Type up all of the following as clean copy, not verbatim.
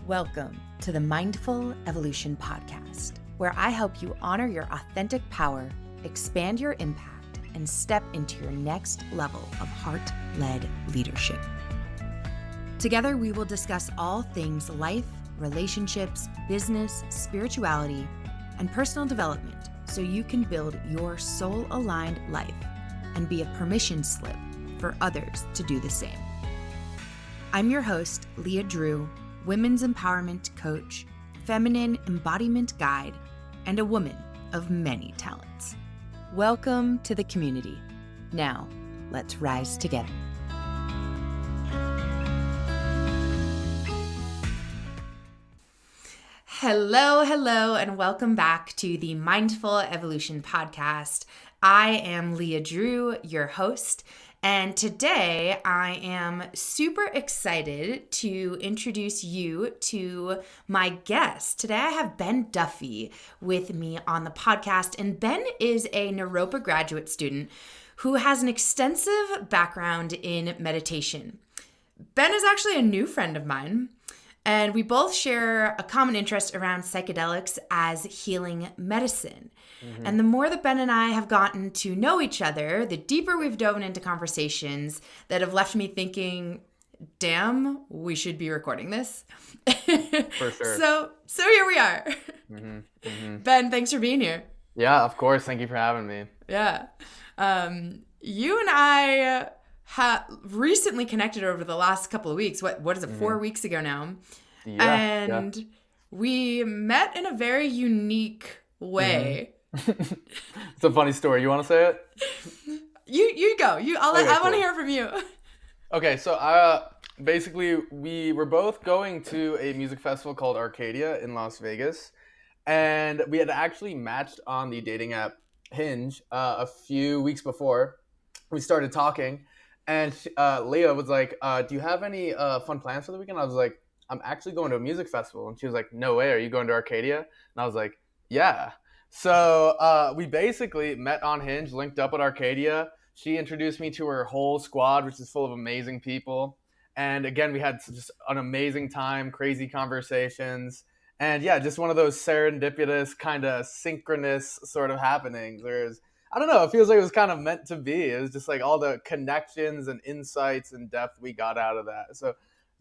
Welcome to the Mindful Evolution Podcast, where I help you honor your authentic power, expand your impact, and step into your next level of heart-led leadership. Together, we will discuss all things life, relationships, business, spirituality, and personal development so you can build your soul-aligned life and be a permission slip for others to do the same. I'm your host, Leah Drew, women's empowerment coach, feminine embodiment guide, and a woman of many talents. Welcome to the community. Now, let's rise together. Hello, and welcome back to the Mindful Evolution Podcast. I am Leah Drew, your host, and today I am super excited to introduce you to my guest. Today I have Ben Duffy with me on the podcast, and Ben is a Naropa graduate student who has an extensive background in meditation. Ben is actually a new friend of mine, and we both share a common interest around psychedelics as healing medicine. And the more that Ben and I have gotten to know each other, the deeper we've dove into conversations that have left me thinking, damn, we should be recording this. For sure. So here we are. Ben, thanks for being here. Yeah, of course. Thank you for having me. Yeah. You and I recently connected over the last couple of weeks. What is it, 4 weeks ago now? Yeah. We met in a very unique way. It's a funny story. You want to say it? You go. I want to hear from you. Okay, so basically we were both going to a music festival called Arcadia in Las Vegas, and we had actually matched on the dating app Hinge a few weeks before we started talking, and Leah was like, do you have any fun plans for the weekend? I was like, I'm actually going to a music festival. And she was like, no way, are you going to Arcadia? And I was like, yeah. So we basically met on Hinge, linked up at Arcadia. She introduced me to her whole squad, which is full of amazing people. And again, we had just an amazing time, crazy conversations. And yeah, just one of those serendipitous, kind of synchronous sort of happenings. I don't know, it feels like it was kind of meant to be. It was just like all the connections and insights and depth we got out of that. So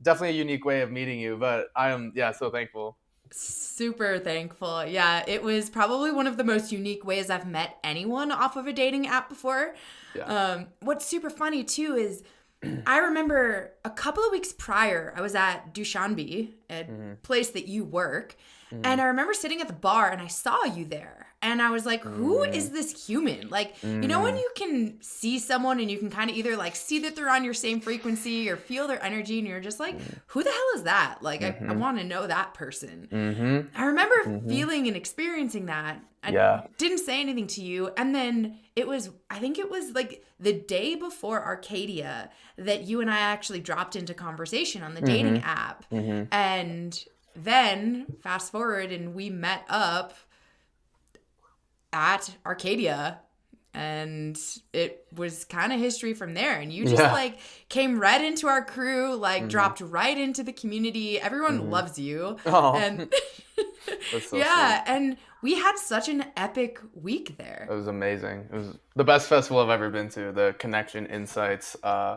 definitely a unique way of meeting you, but I am, so thankful. Super thankful. Yeah, it was probably one of the most unique ways I've met anyone off of a dating app before. Yeah. What's super funny too is I remember a couple of weeks prior, I was at Dushanbe, a place that you work, and I remember sitting at the bar and I saw you there. And I was like, who is this human? Like, you know when you can see someone and you can kind of either like see that they're on your same frequency or feel their energy and you're just like, who the hell is that? Like, I want to know that person. I remember feeling and experiencing that. I didn't say anything to you. And then I think it was like the day before Arcadia that you and I actually dropped into conversation on the dating app. And then fast forward and we met up at Arcadia, and it was kind of history from there. And you just like came right into our crew, like dropped right into the community. Everyone loves you. Oh, and that's so sweet. And we had such an epic week there. It was amazing. It was the best festival I've ever been to. The connection, insights,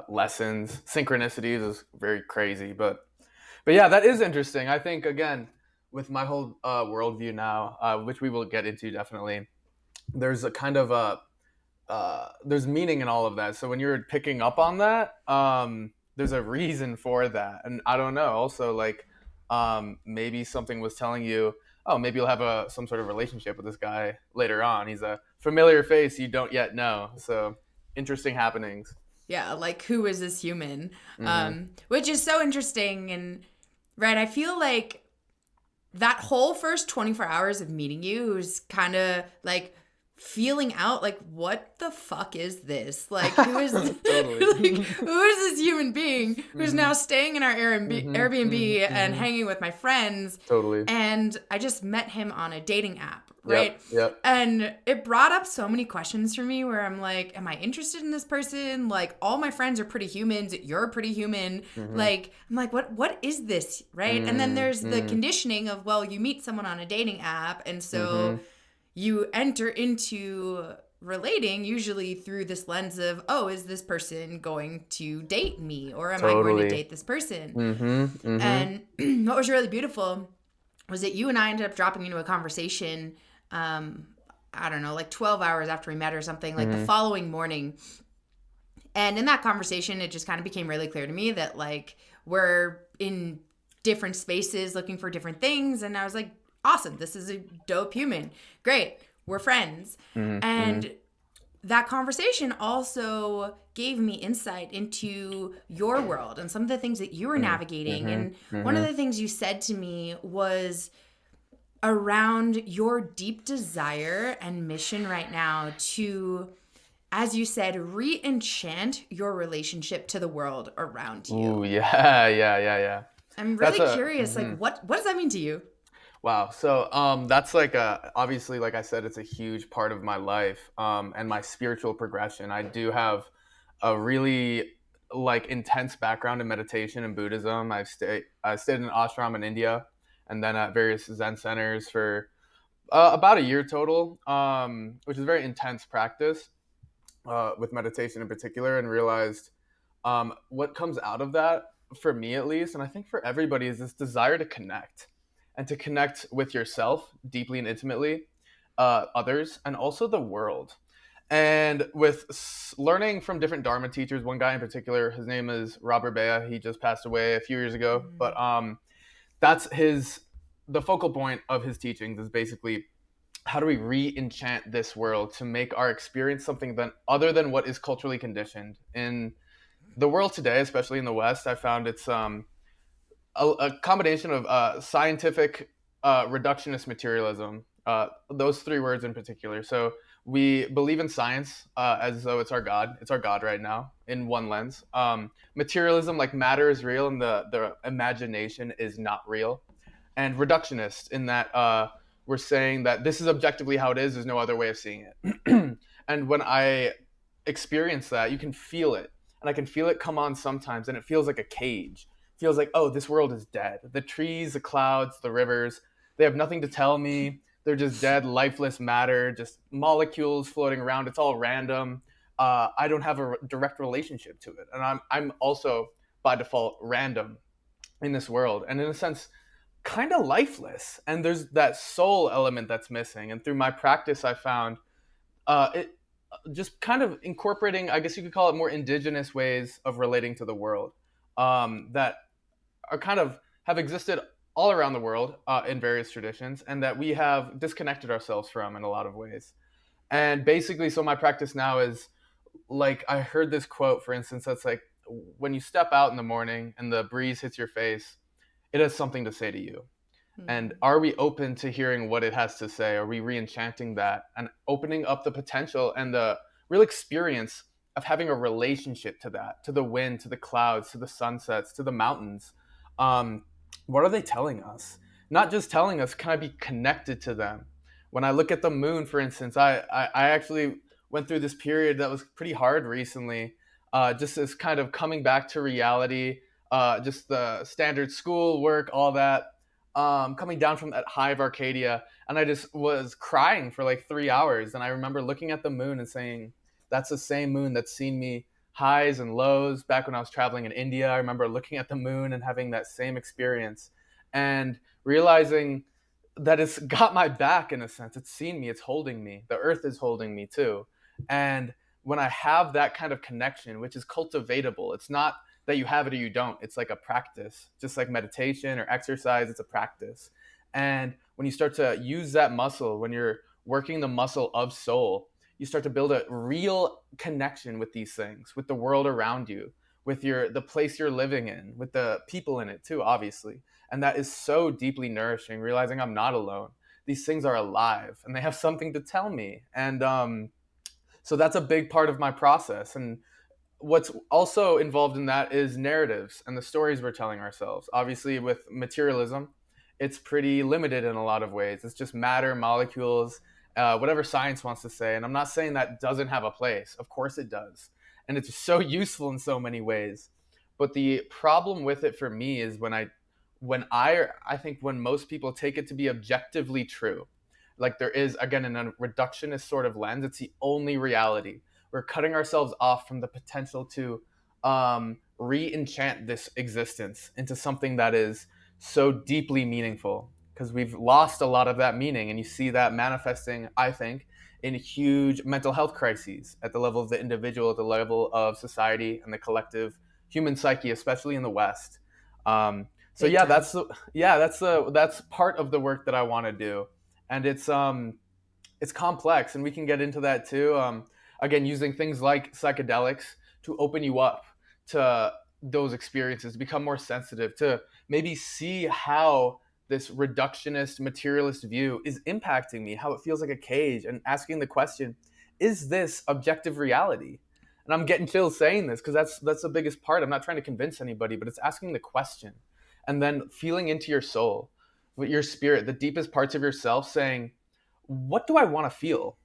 lessons, synchronicities is very crazy. But yeah, that is interesting. I think, again, with my whole worldview now, which we will get into definitely, there's a kind of there's meaning in all of that. So when you're picking up on that, there's a reason for that. And I don't know, also like maybe something was telling you, oh, maybe you'll have some sort of relationship with this guy later on. He's a familiar face you don't yet know. So interesting happenings. Yeah, like who is this human? Which is so interesting. And right, I feel like that whole first 24 hours of meeting you was kind of like feeling out like, what the fuck is this? Like, who is who is this human being who's now staying in our Airbnb and hanging with my friends? Totally. And I just met him on a dating app, right? Yep. And it brought up so many questions for me where I'm like, am I interested in this person? Like, all my friends are pretty humans. You're pretty human. Mm-hmm. Like, I'm like, what is this, right? And then there's the Mm-hmm. conditioning of, well, you meet someone on a dating app, and so Mm-hmm. you enter into relating usually through this lens of, oh, is this person going to date me, or am I going to Totally. date this person? Mm-hmm. Mm-hmm. And what was really beautiful was that you and I ended up dropping into a conversation, um, I don't know, like 12 hours after we met or something, like the Mm-hmm. following morning. And in that conversation, it just kind of became really clear to me that, like, we're in different spaces looking for different things. And I was like, awesome, this is a dope human. Great, we're friends. Mm-hmm. And that conversation also gave me insight into your world and some of the things that you were navigating. Mm-hmm. And one of Mm-hmm. the things you said to me was around your deep desire and mission right now to, as you said, re-enchant your relationship to the world around Ooh, you. yeah, yeah, yeah, yeah. I'm That's really a curious, like, what does that mean to you? wow. So that's like obviously, like I said, it's a huge part of my life and my spiritual progression. I do have a really like intense background in meditation and Buddhism. I stayed in an ashram in India, and then at various Zen centers for about a year total, which is very intense practice with meditation in particular, and realized what comes out of that for me at least, and I think for everybody, is this desire to connect and to connect with yourself deeply and intimately, others, and also the world. And with learning from different Dharma teachers, one guy in particular, his name is Robert Bea. He just passed away a few years ago, but that's the focal point of his teachings is basically how do we re-enchant this world to make our experience something then other than what is culturally conditioned in the world today, especially in the West. I found it's a combination of scientific reductionist materialism, those three words in particular. So we believe in science as though it's our God. It's our God right now in one lens. Materialism, like matter is real and the imagination is not real. And reductionist in that we're saying that this is objectively how it is. There's no other way of seeing it. And when I experience that, you can feel it. And I can feel it come on sometimes, and it feels like a cage. It feels like, oh, this world is dead. The trees, the clouds, the rivers, they have nothing to tell me. They're just dead, lifeless matter, just molecules floating around. It's all random. I don't have a direct relationship to it. And I'm also, by default, random in this world. And in a sense, kind of lifeless. And there's that soul element that's missing. And through my practice, I found it just kind of incorporating, I guess you could call it, more indigenous ways of relating to the world that are kind of have existed all around the world in various traditions, and that we have disconnected ourselves from in a lot of ways. And basically, so my practice now is like, I heard this quote, for instance, that's like, when you step out in the morning and the breeze hits your face, it has something to say to you. And are we open to hearing what it has to say? Are we re-enchanting that and opening up the potential and the real experience of having a relationship to that, to the wind, to the clouds, to the sunsets, to the mountains? Um, what are they telling us? Not just telling us, can I be connected to them? When I look at the moon, for instance, I actually went through this period that was pretty hard recently, just as kind of coming back to reality, just the standard school work, all that, coming down from that high of Arcadia, and I just was crying for like 3 hours. And I remember looking at the moon and saying, "That's the same moon that's seen me highs and lows back when I was traveling in India." I remember looking at the moon and having that same experience, and realizing that it's got my back in a sense. It's seen me. It's holding me. The earth is holding me too. And when I have that kind of connection, which is cultivatable, it's not that you have it or you don't. It's like a practice, just like meditation or exercise. It's a practice. And when you start to use that muscle, when you're working the muscle of soul, you start to build a real connection with these things, with the world around you, with the place you're living in, with the people in it too, obviously. And that is so deeply nourishing, realizing I'm not alone. These things are alive and they have something to tell me. And so that's a big part of my process. And what's also involved in that is narratives and the stories we're telling ourselves. Obviously, with materialism, it's pretty limited in a lot of ways. It's just matter, molecules, whatever science wants to say. And I'm not saying that doesn't have a place. Of course it does. And it's so useful in so many ways. But the problem with it for me is I think when most people take it to be objectively true, like there is, again, in a reductionist sort of lens, it's the only reality. We're cutting ourselves off from the potential to re-enchant this existence into something that is so deeply meaningful, because we've lost a lot of that meaning. And you see that manifesting, I think, in huge mental health crises at the level of the individual, at the level of society and the collective human psyche, especially in the West. So Big yeah, time. that's part of the work that I want to do, and it's complex, and we can get into that too. Again, using things like psychedelics to open you up to those experiences, become more sensitive, to maybe see how this reductionist materialist view is impacting me, how it feels like a cage, and asking the question, is this objective reality? And I'm getting chills saying this because that's the biggest part. I'm not trying to convince anybody, but it's asking the question and then feeling into your soul, with your spirit, the deepest parts of yourself, saying, what do I want to feel?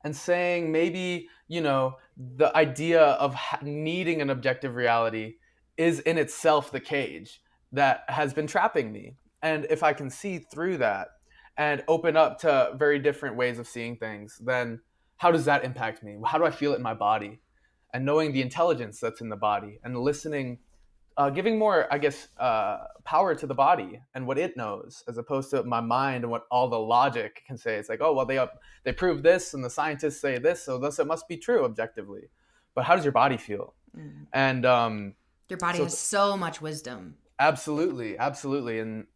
And saying, maybe, the idea of needing an objective reality is in itself the cage that has been trapping me. And if I can see through that and open up to very different ways of seeing things, then how does that impact me? How do I feel it in my body? And knowing the intelligence that's in the body and listening, giving more, I guess, power to the body and what it knows, as opposed to my mind and what all the logic can say. It's like, oh, well, they proved this, and the scientists say this, so thus it must be true objectively. But how does your body feel? Mm. And Your body has so much wisdom. absolutely, absolutely, and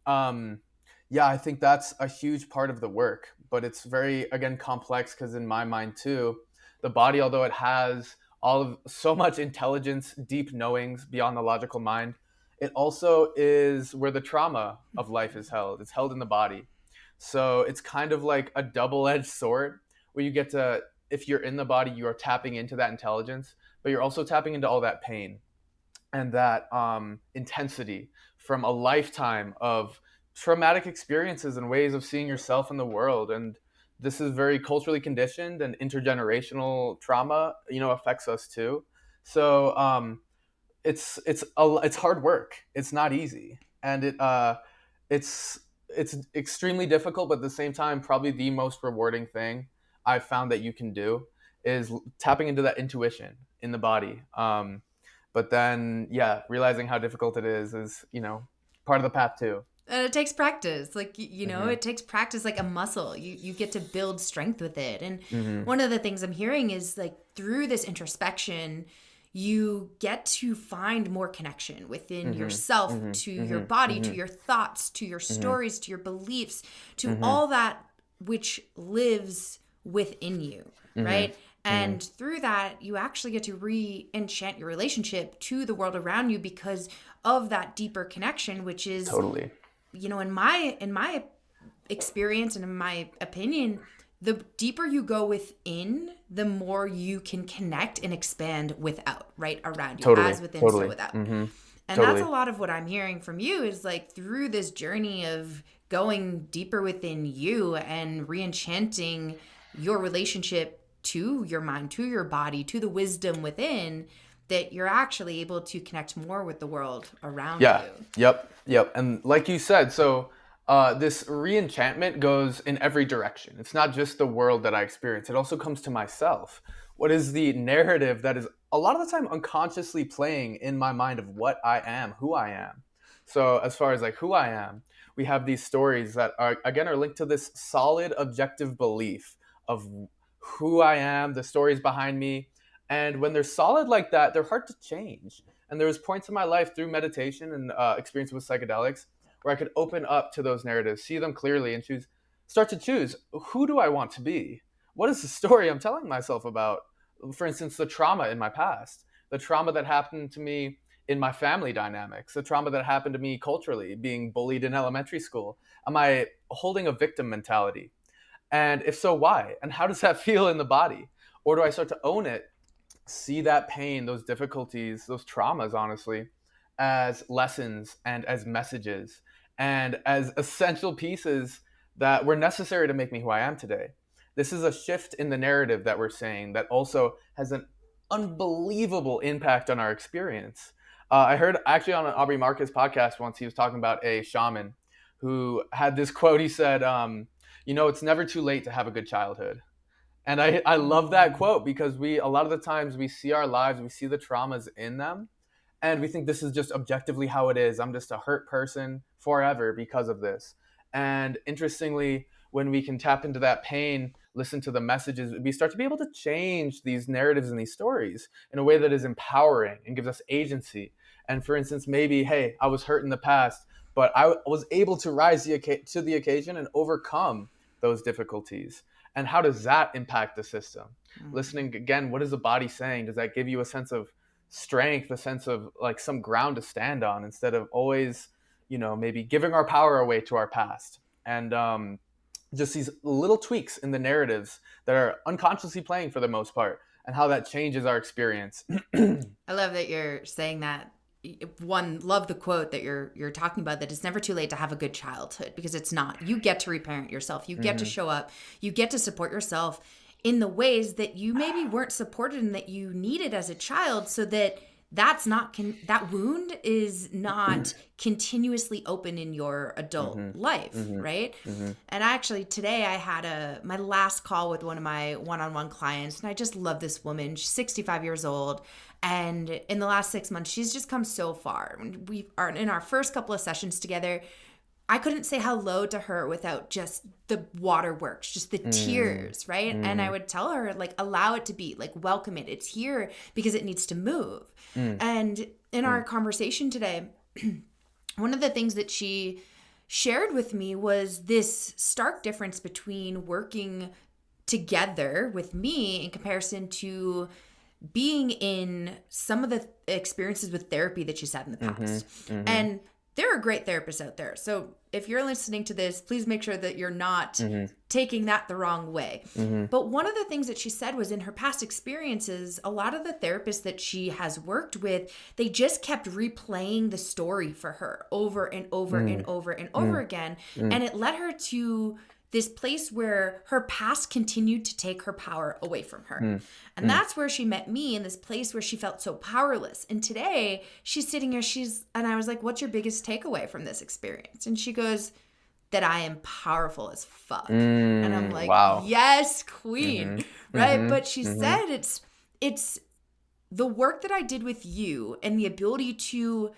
yeah, I think that's a huge part of the work. But it's very, again, complex, because in my mind too, the body, although it has all of so much intelligence, deep knowings beyond the logical mind, it also is where the trauma of life is held. It's held in the body. So it's kind of like a double-edged sword, where you get to, if you're in the body, you are tapping into that intelligence, but you're also tapping into all that pain and that intensity from a lifetime of traumatic experiences and ways of seeing yourself in the world. And this is very culturally conditioned, and intergenerational trauma, affects us too. So it's hard work. It's not easy, and it's extremely difficult. But at the same time, probably the most rewarding thing I've found that you can do is tapping into that intuition in the body. But then, yeah, realizing how difficult it is part of the path too. And it takes practice. Like, Mm-hmm. it takes practice like a muscle. You get to build strength with it. And Mm-hmm. one of the things I'm hearing is, like, through this introspection, you get to find more connection within Mm-hmm. yourself, Mm-hmm. to Mm-hmm. your body, to Mm-hmm. your thoughts, to your Mm-hmm. stories, to your beliefs, to Mm-hmm. all that which lives within you, right? And through that, you actually get to re-enchant your relationship to the world around you because of that deeper connection, which is, Totally. in my experience and in my opinion, the deeper you go within, the more you can connect and expand without, right, around you, Totally. as within, so Totally. without. Mm-hmm. And Totally. that's a lot of what I'm hearing from you, is like, through this journey of going deeper within you and re-enchanting your relationship to your mind, to your body, to the wisdom within, that you're actually able to connect more with the world around Yeah. you. Yep. And like you said, so this re-enchantment goes in every direction. It's not just the world that I experience. It also comes to myself. What is the narrative that is a lot of the time unconsciously playing in my mind of what I am, who I am? So as far as like who I am, we have these stories that are linked to this solid objective belief of who I am, the stories behind me. And when they're solid like that, they're hard to change. And there was points in my life through meditation and experience with psychedelics where I could open up to those narratives, see them clearly, and start to choose, who do I want to be? What is the story I'm telling myself about? For instance, the trauma in my past, the trauma that happened to me in my family dynamics, the trauma that happened to me culturally, being bullied in elementary school. Am I holding a victim mentality? And if so, why? And how does that feel in the body? Or do I start to own it, see that pain, those difficulties, those traumas, honestly, as lessons and as messages, and as essential pieces that were necessary to make me who I am today. This is a shift in the narrative that we're saying that also has an unbelievable impact on our experience. I heard actually on an Aubrey Marcus podcast once, he was talking about a shaman who had this quote. He said, it's never too late to have a good childhood. And I love that quote because a lot of the times we see our lives, we see the traumas in them, and we think this is just objectively how it is. I'm just a hurt person forever because of this. And interestingly, when we can tap into that pain, listen to the messages, we start to be able to change these narratives and these stories in a way that is empowering and gives us agency. And for instance, maybe, hey, I was hurt in the past, but I was able to rise to the occasion and overcome those difficulties. And how does that impact the system? Listening again, what is the body saying? Does that give you a sense of strength, a sense of like some ground to stand on, instead of always, maybe giving our power away to our past? And just these little tweaks in the narratives that are unconsciously playing for the most part, and how that changes our experience. I love that you're saying that. Love the quote that you're talking about, that it's never too late to have a good childhood, because it's not. You get to reparent yourself. You get to show up. You get to support yourself in the ways that you maybe weren't supported and that you needed as a child, so that that wound is not continuously open in your adult life, right? And actually today I had my last call with one of my one-on-one clients, and I just love this woman. She's 65 years old. And in the last 6 months, she's just come so far. We are in our first couple of sessions together. I couldn't say hello to her without just the waterworks, just the tears, right? And I would tell her, like, allow it to be, like, welcome it. It's here because it needs to move. And in our conversation today, one of the things that she shared with me was this stark difference between working together with me in comparison to being in some of the experiences with therapy that she's had in the past. And there are great therapists out there. So if you're listening to this, please make sure that you're not taking that the wrong way. But one of the things that she said was, in her past experiences, a lot of the therapists that she has worked with, they just kept replaying the story for her over and over and over and over again. And it led her to this place where her past continued to take her power away from her. And that's where she met me, in this place where she felt so powerless. And today she's sitting here, and I was like, what's your biggest takeaway from this experience? And she goes, that I am powerful as fuck. And I'm like, wow. Yes, queen. Right. But she said, it's the work that I did with you and the ability to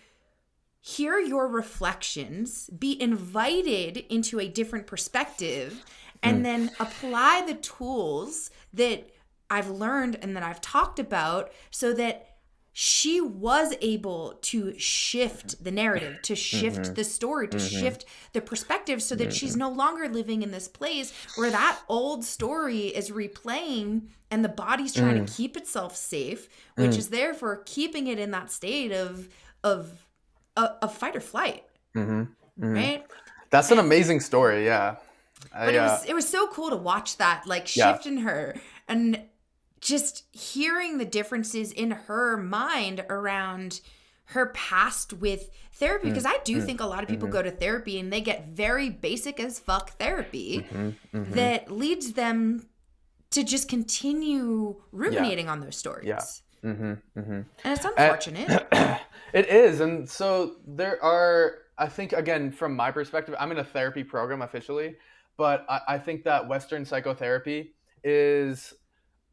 hear your reflections, be invited into a different perspective, and then apply the tools that I've learned and that I've talked about, so that she was able to shift the narrative, to shift the story, to shift the perspective, so that she's no longer living in this place where that old story is replaying and the body's trying to keep itself safe, which is therefore keeping it in that state of fight or flight, right? That's an amazing story, yeah. But it was so cool to watch that, like, shift in her, and just hearing the differences in her mind around her past with therapy. Because I do think a lot of people go to therapy and they get very basic as fuck therapy that leads them to just continue ruminating on those stories. And it's unfortunate. It is. And so there are, I think, again, from my perspective, I'm in a therapy program officially, but I think that Western psychotherapy is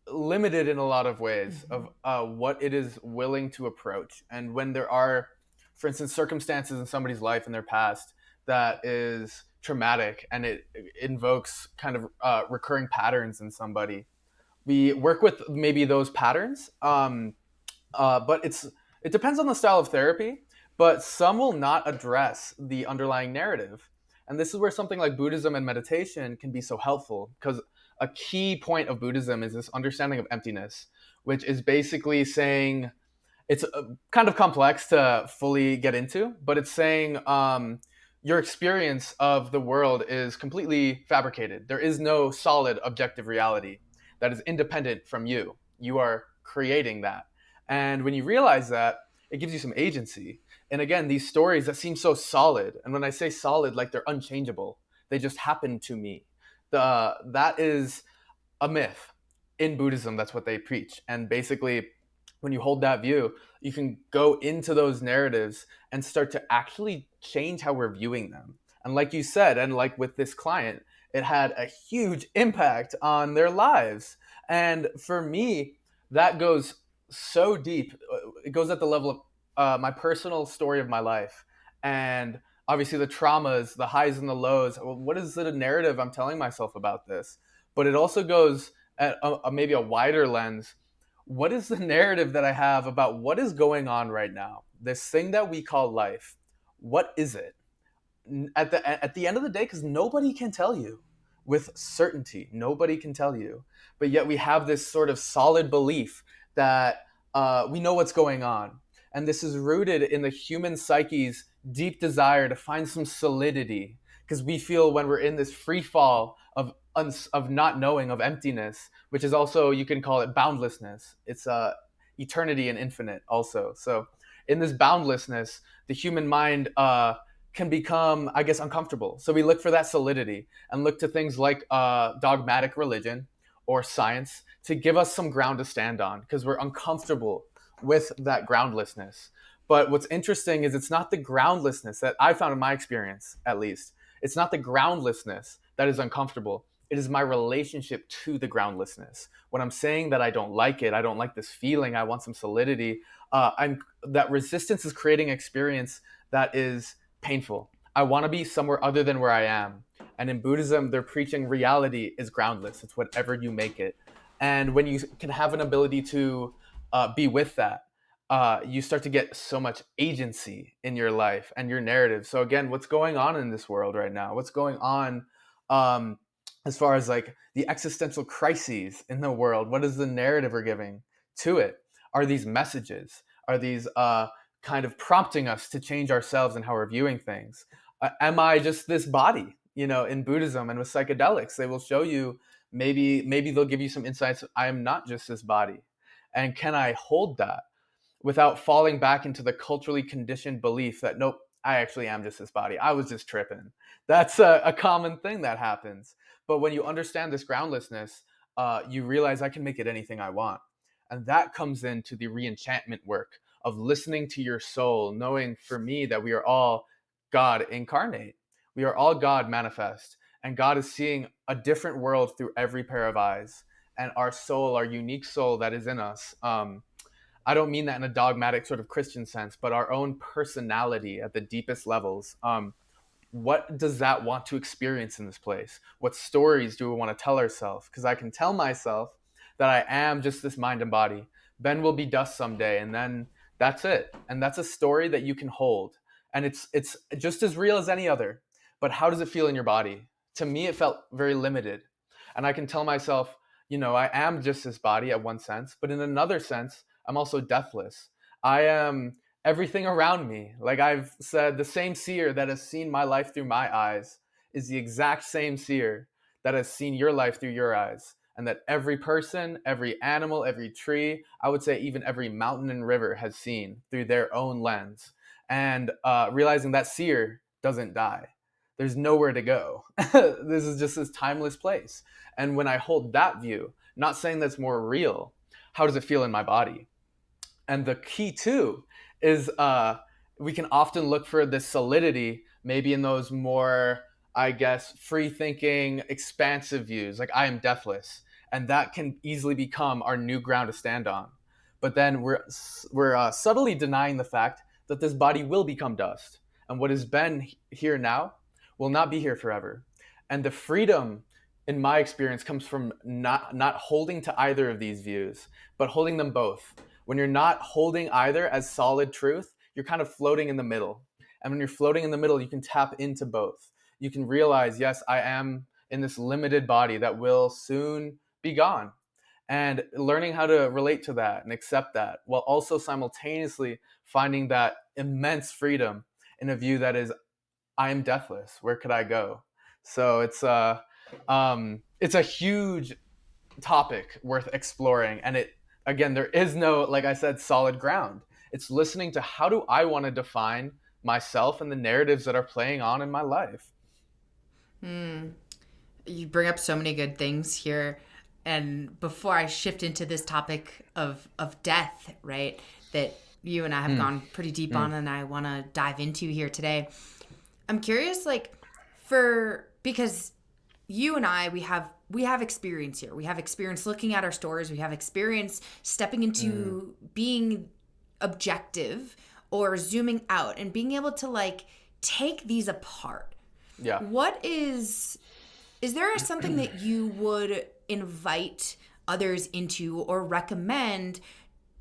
limited in a lot of ways of what it is willing to approach. And when there are, for instance, circumstances in somebody's life in their past that is traumatic and it invokes kind of recurring patterns in somebody, we work with maybe those patterns, but it depends on the style of therapy, but some will not address the underlying narrative. And this is where something like Buddhism and meditation can be so helpful, because a key point of Buddhism is this understanding of emptiness, which is basically saying, it's kind of complex to fully get into, but it's saying your experience of the world is completely fabricated. There is no solid objective reality that is independent from you. You are creating that. And when you realize that, it gives you some agency. And again, these stories that seem so solid, and when I say solid, like they're unchangeable, they just happen to me. That is a myth. In Buddhism, that's what they preach. And basically, when you hold that view, you can go into those narratives and start to actually change how we're viewing them. And like you said, and like with this client, it had a huge impact on their lives. And for me, that goes so deep. It goes at the level of my personal story of my life. And obviously, the traumas, the highs and the lows. What is the narrative I'm telling myself about this? But it also goes at maybe a wider lens. What is the narrative that I have about what is going on right now? This thing that we call life. What is it? At the end of the day, because nobody can tell you with certainty. Nobody can tell you. But yet we have this sort of solid belief that we know what's going on. And this is rooted in the human psyche's deep desire to find some solidity. Because we feel when we're in this free fall of not knowing, of emptiness, which is also, you can call it boundlessness. It's eternity and infinite also. So in this boundlessness, the human mind can become, I guess, uncomfortable. So we look for that solidity and look to things like dogmatic religion or science to give us some ground to stand on because we're uncomfortable with that groundlessness. But what's interesting is it's not the groundlessness that I found in my experience, at least. It's not the groundlessness that is uncomfortable. It is my relationship to the groundlessness. When I'm saying that I don't like it, I don't like this feeling, I want some solidity, that resistance is creating an experience that is painful. I want to be somewhere other than where I am. And in Buddhism, they're preaching reality is groundless. It's whatever you make it. And when you can have an ability to be with that, you start to get so much agency in your life and your narrative. So again, what's going on in this world right now? What's going on as far as like the existential crises in the world? What is the narrative we're giving to it? Are these messages? Are these kind of prompting us to change ourselves and how we're viewing things? Am I just this body? You know, in Buddhism and with psychedelics, they will show you, maybe they'll give you some insights. I am not just this body. And can I hold that without falling back into the culturally conditioned belief that, nope, I actually am just this body. I was just tripping. That's a common thing that happens. But when you understand this groundlessness, you realize I can make it anything I want. And that comes into the re-enchantment work of listening to your soul, knowing for me that we are all God incarnate. We are all God manifest. And God is seeing a different world through every pair of eyes. And our soul, our unique soul that is in us, I don't mean that in a dogmatic sort of Christian sense, but our own personality at the deepest levels. What does that want to experience in this place? What stories do we want to tell ourselves? Because I can tell myself that I am just this mind and body. Ben will be dust someday, and then that's it. And that's a story that you can hold. And it's just as real as any other. But how does it feel in your body? To me, it felt very limited. And I can tell myself, you know, I am just this body at one sense, but in another sense, I'm also deathless. I am everything around me. Like I've said, the same seer that has seen my life through my eyes is the exact same seer that has seen your life through your eyes. And that every person, every animal, every tree, I would say even every mountain and river has seen through their own lens. And realizing that seer doesn't die. There's nowhere to go. This is just this timeless place. And when I hold that view, not saying that's more real, how does it feel in my body? And the key too is we can often look for this solidity, maybe in those more, I guess, free thinking, expansive views, like I am deathless. And that can easily become our new ground to stand on. But then we're subtly denying the fact that this body will become dust. And what has been here now will not be here forever. And the freedom, in my experience, comes from not holding to either of these views, but holding them both. When you're not holding either as solid truth, you're kind of floating in the middle. And when you're floating in the middle, you can tap into both. You can realize, yes, I am in this limited body that will soon be gone. And learning how to relate to that and accept that, while also simultaneously finding that immense freedom in a view that is, I am deathless. Where could I go? So it's a huge topic worth exploring. And it, again, there is no, like I said, solid ground. It's listening to how do I want to define myself and the narratives that are playing on in my life. You bring up so many good things here. And before I shift into this topic of death, right, that you and I have gone pretty deep on and I want to dive into here today, I'm curious, like, because you and I, we have experience here. We have experience looking at our stories. We have experience stepping into being objective or zooming out and being able to, like, take these apart. Yeah. Is there something that you would invite others into or recommend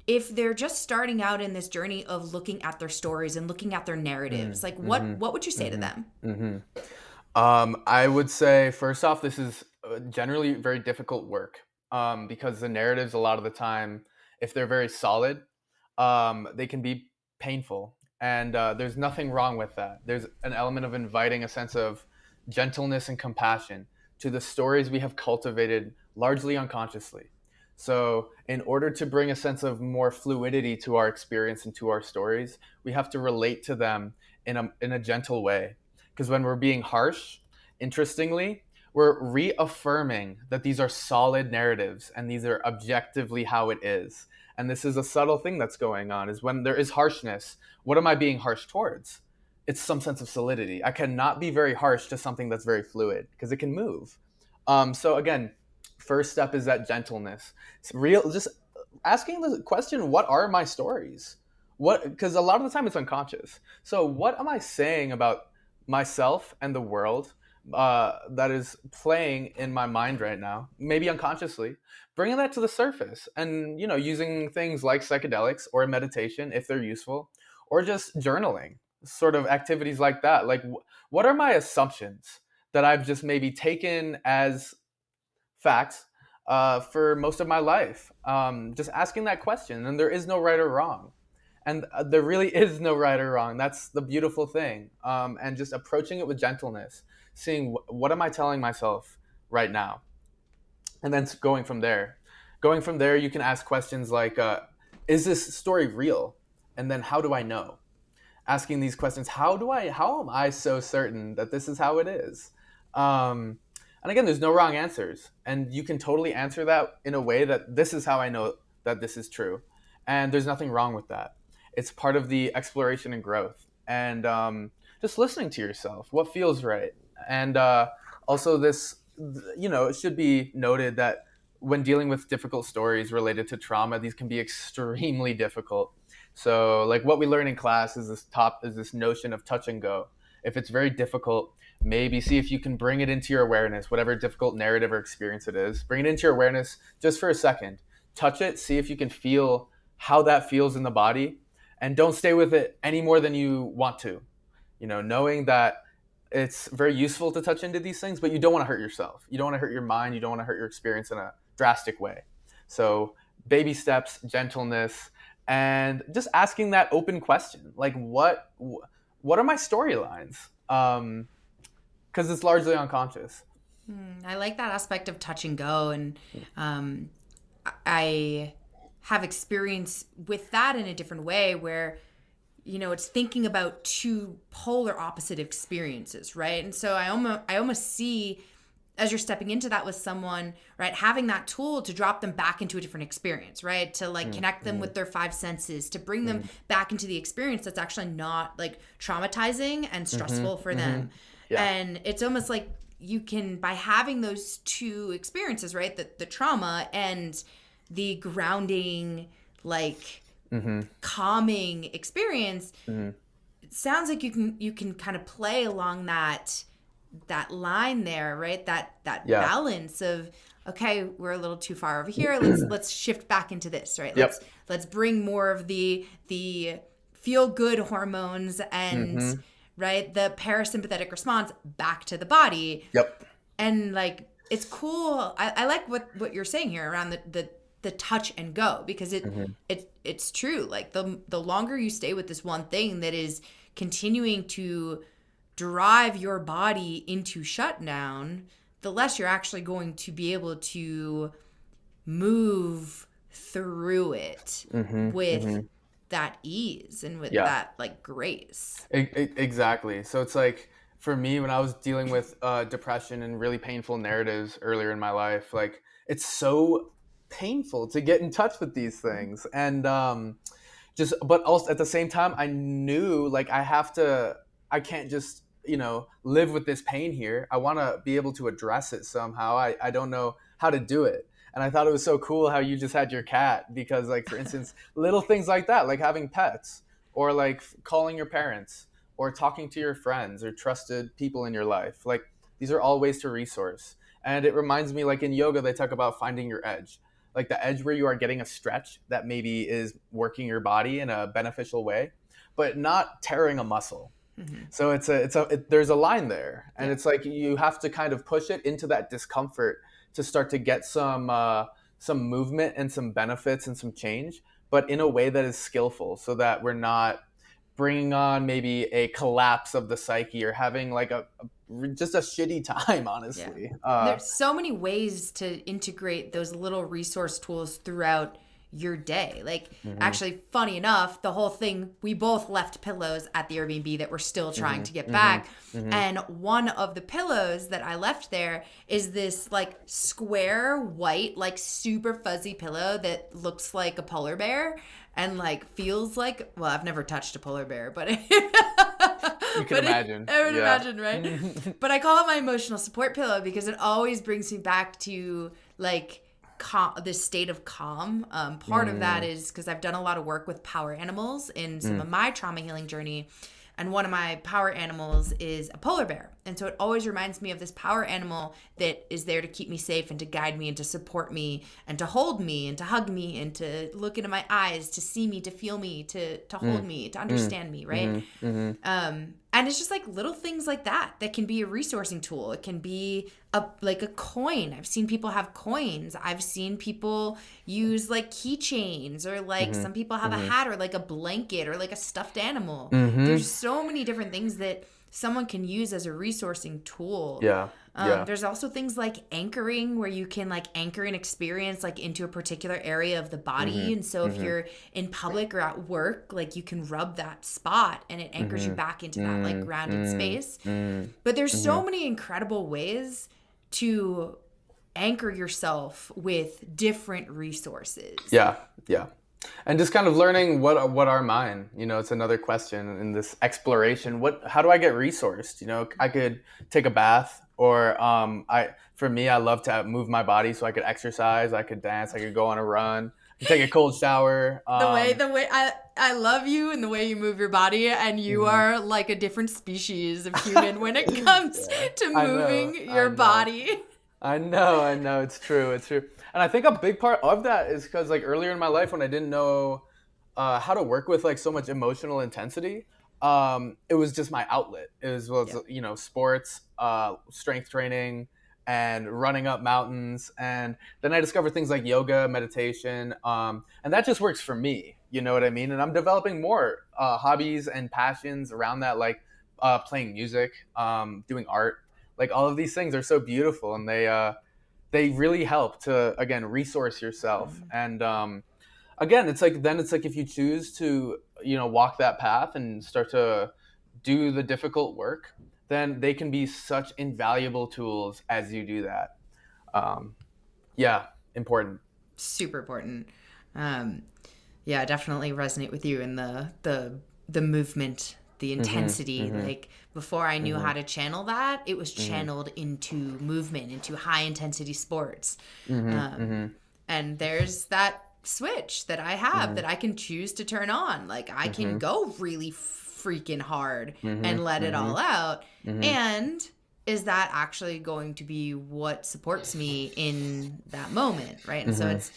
if they're just starting out in this journey of looking at their stories and looking at their narratives? Like, what would you say to them? I would say, first off, this is generally very difficult work, because the narratives, a lot of the time, if they're very solid, they can be painful. And there's nothing wrong with that. There's an element of inviting a sense of gentleness and compassion to the stories we have cultivated largely unconsciously. So in order to bring a sense of more fluidity to our experience and to our stories, we have to relate to them in a gentle way. Because when we're being harsh, interestingly, we're reaffirming that these are solid narratives and these are objectively how it is. And this is a subtle thing that's going on, is when there is harshness, what am I being harsh towards? It's some sense of solidity. I cannot be very harsh to something that's very fluid because it can move. So again, first step is that gentleness. It's real, just asking the question, what are my stories? Because a lot of the time it's unconscious. So what am I saying about myself and the world that is playing in my mind right now, maybe unconsciously, bringing that to the surface, and using things like psychedelics or meditation if they're useful, or just journaling, sort of activities like that. Like, what are my assumptions that I've just maybe taken as facts for most of my life? Just asking that question, and there is no right or wrong. And there really is no right or wrong. That's the beautiful thing. And just approaching it with gentleness, seeing what am I telling myself right now? And then going from there. Going from there, you can ask questions like, is this story real? And then how do I know? Asking these questions, how am I so certain that this is how it is? And again, there's no wrong answers. And you can totally answer that in a way that this is how I know that this is true. And there's nothing wrong with that. It's part of the exploration and growth. And just listening to yourself, what feels right. And also this, it should be noted that when dealing with difficult stories related to trauma, these can be extremely difficult. So like what we learn in class is this notion of touch and go. If it's very difficult, maybe see if you can bring it into your awareness, whatever difficult narrative or experience it is, bring it into your awareness just for a second. Touch it, see if you can feel how that feels in the body, and don't stay with it any more than you want to. Knowing that it's very useful to touch into these things, but you don't want to hurt yourself. You don't want to hurt your mind. You don't want to hurt your experience in a drastic way. So baby steps, gentleness, and just asking that open question, like what are my storylines? Because it's largely unconscious. I like that aspect of touch and go, and I have experience with that in a different way where it's thinking about two polar opposite experiences, right? And so I almost see, as you're stepping into that with someone, right, having that tool to drop them back into a different experience, right? To like connect them with their five senses, to bring them back into the experience that's actually not like traumatizing and stressful for them. Yeah. And it's almost like you can, by having those two experiences, right, the trauma and the grounding, like calming experience, it sounds like you can kind of play along that line there, right? That balance of, okay, we're a little too far over here. Let's shift back into this, right? Yep. Let's bring more of the feel good hormones and right, the parasympathetic response back to the body. Yep. And like it's cool. I like what you're saying here around the touch and go, because it's true. Like the longer you stay with this one thing that is continuing to drive your body into shutdown, the less you're actually going to be able to move through it with that ease and with Yeah. that like grace. Exactly. So it's like for me, when I was dealing with depression and really painful narratives earlier in my life, like it's so painful to get in touch with these things, and just but also at the same time, I knew like I can't just live with this pain here. I want to be able to address it somehow. I don't know how to do it. And I thought it was so cool how you just had your cat, because like for instance, little things like that, like having pets, or like calling your parents, or talking to your friends or trusted people in your life. Like these are all ways to resource. And it reminds me, like in yoga, they talk about finding your edge, like the edge where you are getting a stretch that maybe is working your body in a beneficial way, but not tearing a muscle. Mm-hmm. So there's a line there, and Yeah. it's like you have to kind of push it into that discomfort to start to get some movement and some benefits and some change, but in a way that is skillful, so that we're not bringing on maybe a collapse of the psyche or having like just a shitty time, honestly. There's so many ways to integrate those little resource tools throughout your day. Like, actually, funny enough, the whole thing, we both left pillows at the Airbnb that we're still trying to get back. And one of the pillows that I left there is this like square white, like super fuzzy pillow that looks like a polar bear and like feels like, well, I've never touched a polar bear, but You can imagine. I would imagine, right? But I call it my emotional support pillow because it always brings me back to like this state of calm. Part of that is because I've done a lot of work with power animals in some of my trauma healing journey. And one of my power animals is a polar bear. And so it always reminds me of this power animal that is there to keep me safe and to guide me and to support me and to hold me and to hug me and to look into my eyes, to see me, to feel me, to hold me, to understand me, right? And it's just like little things like that can be a resourcing tool. It can be like a coin. I've seen people have coins. I've seen people use like keychains, or like some people have a hat, or like a blanket, or like a stuffed animal. There's so many different things that someone can use as a resourcing tool. There's also things like anchoring, where you can like anchor an experience like into a particular area of the body. And so if you're in public or at work, like you can rub that spot and it anchors you back into that like grounded space. But there's so many incredible ways to anchor yourself with different resources. Yeah. And just kind of learning what are mine. It's another question in this exploration. How do I get resourced? I could take a bath, or for me, I love to move my body so I could exercise, I could dance, I could go on a run, I could take a cold shower. The way I love you and the way you move your body, and you are like a different species of human when it comes to moving your body. I know, it's true. And I think a big part of that is because like earlier in my life, when I didn't know how to work with like so much emotional intensity, it was just my outlet. It was sports, strength training, and running up mountains. And then I discovered things like yoga, meditation, and that just works for me. You know what I mean? And I'm developing more hobbies and passions around that, like playing music, doing art. Like all of these things are so beautiful, and they really help to, again, resource yourself. And again, it's like if you choose to walk that path and start to do the difficult work, then they can be such invaluable tools as you do that. Important. Super important. I definitely resonate with you in the movement, the intensity. Like before I knew how to channel that, it was channeled into movement, into high intensity sports. And there's that switch that I have that I can choose to turn on. Like I can go really freaking hard and let it all out. And is that actually going to be what supports me in that moment, right? And so it's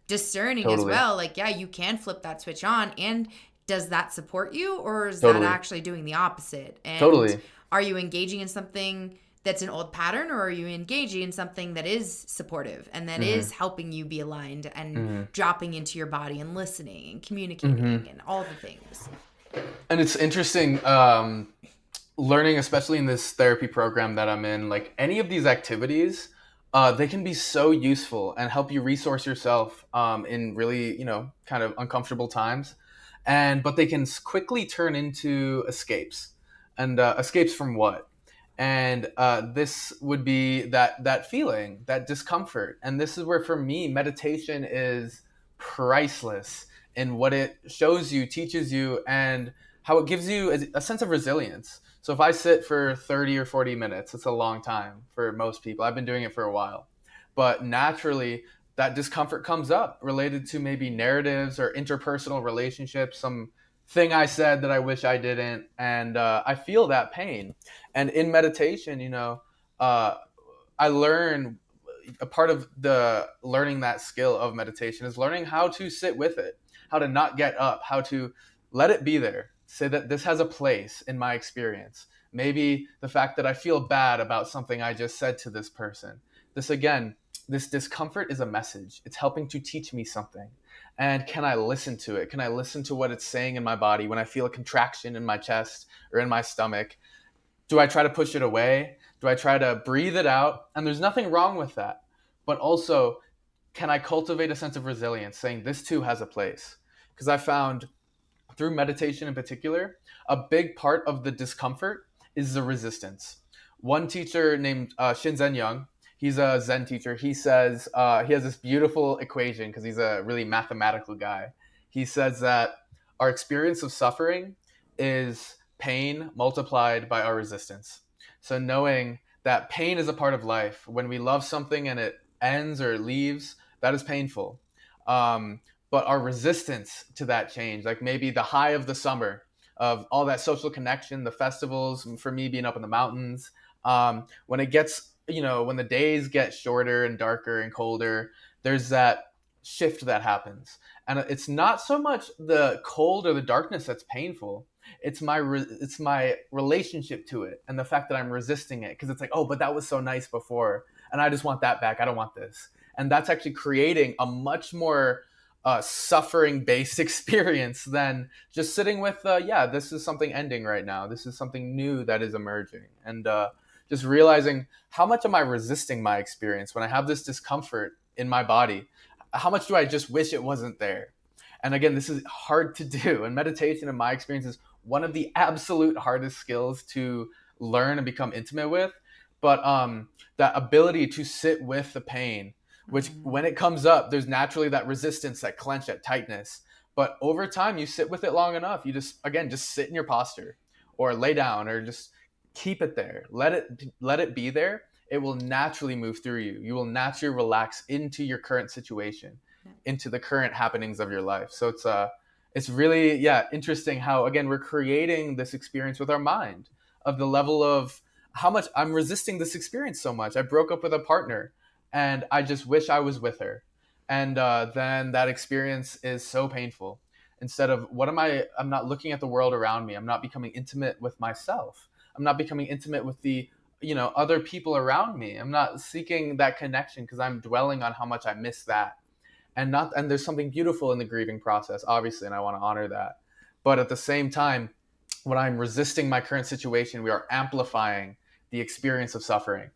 discerning as well. Like, yeah, you can flip that switch on, and does that support you, or is that actually doing the opposite? And are you engaging in something that's an old pattern, or are you engaging in something that is supportive and that is helping you be aligned and dropping into your body and listening and communicating and all the things? And it's interesting learning, especially in this therapy program that I'm in, like any of these activities, they can be so useful and help you resource yourself in really, kind of uncomfortable times. but they can quickly turn into escapes. And escapes from what? And this would be that feeling, that discomfort. And this is where, for me, meditation is priceless in what it shows you, teaches you, and how it gives you a sense of resilience. So if I sit for 30 or 40 minutes, it's a long time for most people. I've been doing it for a while. But naturally, that discomfort comes up related to maybe narratives or interpersonal relationships, some thing I said that I wish I didn't. And I feel that pain. And in meditation, uh, I learn a part of the learning that skill of meditation is learning how to sit with it, how to not get up, how to let it be there, say that this has a place in my experience. Maybe the fact that I feel bad about something I just said to this person. This discomfort is a message. It's helping to teach me something. And can I listen to it? Can I listen to what it's saying in my body when I feel a contraction in my chest or in my stomach? Do I try to push it away? Do I try to breathe it out? And there's nothing wrong with that. But also, can I cultivate a sense of resilience, saying this too has a place? Because I found through meditation in particular, a big part of the discomfort is the resistance. One teacher named Shinzen Young, he's a Zen teacher. He says, he has this beautiful equation because he's a really mathematical guy. He says that our experience of suffering is pain multiplied by our resistance. So knowing that pain is a part of life, when we love something and it ends or leaves, that is painful. But our resistance to that change, like maybe the high of the summer, of all that social connection, the festivals, for me being up in the mountains, when it gets, when the days get shorter and darker and colder, there's that shift that happens. And it's not so much the cold or the darkness that's painful. It's my relationship to it and the fact that I'm resisting it, because it's like, oh, but that was so nice before, and I just want that back. I don't want this. And that's actually creating a much more suffering-based experience than just sitting with, this is something ending right now. This is something new that is emerging. And just realizing, how much am I resisting my experience when I have this discomfort in my body? How much do I just wish it wasn't there? And again, this is hard to do. And meditation, in my experience, is one of the absolute hardest skills to learn and become intimate with. But that ability to sit with the pain, which when it comes up, there's naturally that resistance, that clench, that tightness. But over time, you sit with it long enough. You just sit in your posture or lay down or just keep it there. Let it be there. It will naturally move through you. You will naturally relax into your current situation, into the current happenings of your life. So it's really, interesting how, again, we're creating this experience with our mind, of the level of how much I'm resisting this experience so much. I broke up with a partner and I just wish I was with her. And then that experience is so painful. Instead of I'm not looking at the world around me. I'm not becoming intimate with myself. I'm not becoming intimate with the, other people around me. I'm not seeking that connection because I'm dwelling on how much I miss that. And there's something beautiful in the grieving process, obviously, and I want to honor that. But at the same time, when I'm resisting my current situation, we are amplifying the experience of suffering.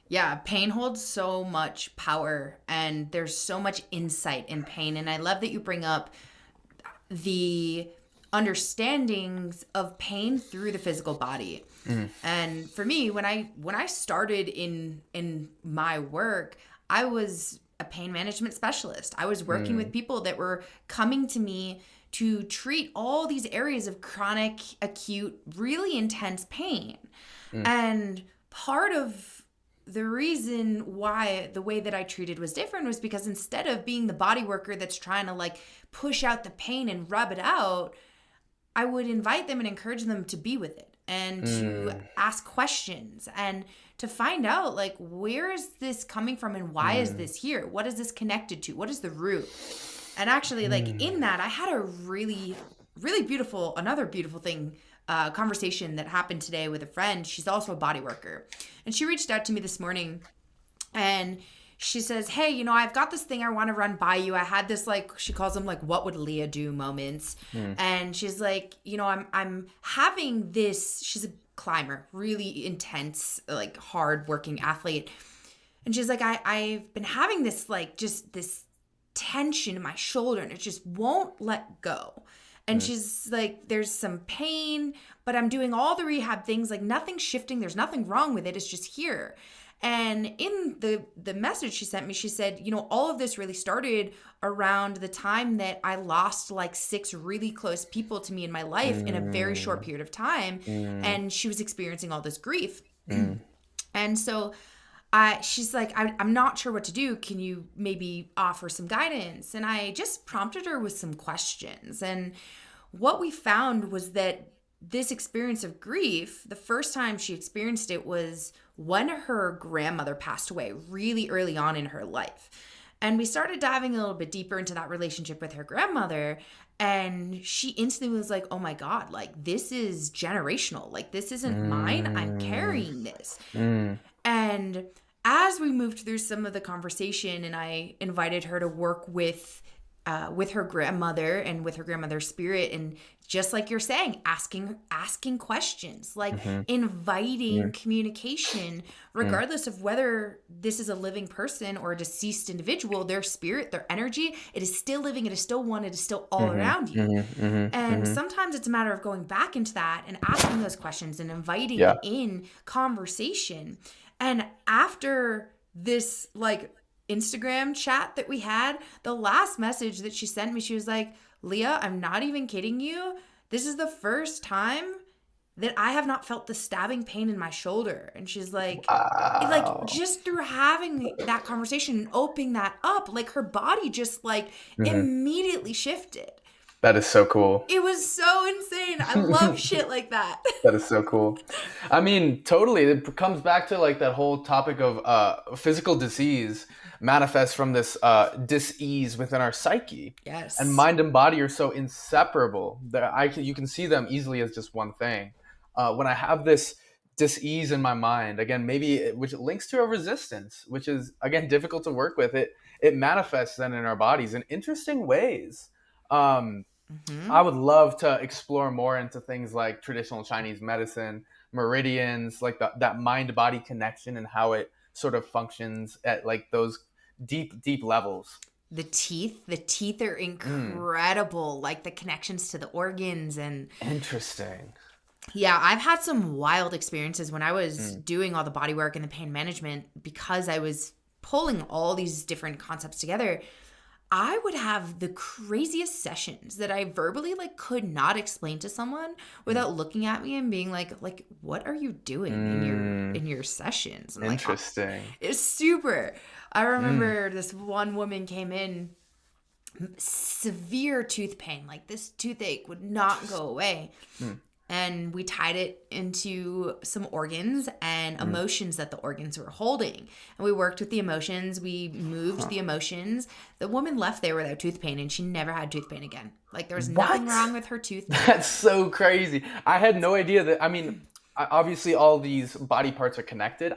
Yeah, pain holds so much power, and there's so much insight in pain. And I love that you bring up the understandings of pain through the physical body. And for me, when I started in my work, I was a pain management specialist. I was working with people that were coming to me to treat all these areas of chronic, acute, really intense pain. And part of the reason why the way that I treated was different was because instead of being the body worker that's trying to push out the pain and rub it out, I would invite them and encourage them to be with it and to ask questions and to find out where is this coming from and why is this here? What is this connected to? What is the root? And actually in that, I had a really, really another beautiful thing, conversation that happened today with a friend. She's also a body worker. And she reached out to me this morning and she says, hey, I've got this thing I want to run by you. I had this, she calls them what would Leah do moments. And she's like, I'm having this, she's a climber, really intense, hard working athlete. And she's like, I've been having this, just this tension in my shoulder and it just won't let go. And she's like, there's some pain, but I'm doing all the rehab things, like nothing's shifting. There's nothing wrong with it. It's just here. And in the message she sent me, she said, you know, all of this really started around the time that I lost like 6 really close people to me in my life in a very short period of time. And she was experiencing all this grief. And so she's like, I'm not sure what to do. Can you maybe offer some guidance? And I just prompted her with some questions. And what we found was that this experience of grief, the first time she experienced it was when her grandmother passed away really early on in her life. And we started diving a little bit deeper into that relationship with her grandmother. And she instantly was like, oh my God, like this is generational. Like this isn't mine. I'm carrying this. And as we moved through some of the conversation and I invited her to work with her grandmother and with her grandmother's spirit, and just like you're saying, asking questions, like inviting communication, regardless of whether this is a living person or a deceased individual, their spirit, their energy, it is still living, it is still one, it is still all around you. And sometimes it's a matter of going back into that and asking those questions and inviting in conversation. And after this, like, Instagram chat that we had, the last message that she sent me, she was like, Leah, I'm not even kidding you. This is the first time that I have not felt the stabbing pain in my shoulder. And she's like, like just through having that conversation and opening that up, like her body just like immediately shifted. That is so cool. It was so insane. I love shit like that. That is so cool. I mean, totally. It comes back to like that whole topic of physical disease manifests from this dis-ease within our psyche. Yes. And mind and body are so inseparable that you can see them easily as just one thing. When I have this dis-ease in my mind, again, which links to a resistance, which is, again, difficult to work with, it manifests then in our bodies in interesting ways. I would love to explore more into things like traditional Chinese medicine, meridians, like that mind-body connection and how it sort of functions at like those deep levels. The teeth are incredible, like the connections to the organs and interesting. Yeah, I've had some wild experiences when I was doing all the body work and the pain management, because I was pulling all these different concepts together. I would have the craziest sessions that I verbally like could not explain to someone without looking at me and being like, what are you doing in your sessions? I'm interesting. Like, it's super. I remember this one woman came in, severe tooth pain, like this toothache would not go away. And we tied it into some organs and emotions that the organs were holding. And we worked with the emotions. We moved the emotions. The woman left there without tooth pain, and she never had tooth pain again. Like, there was nothing wrong with her tooth. That's so crazy. I had no idea that. I mean, obviously all these body parts are connected.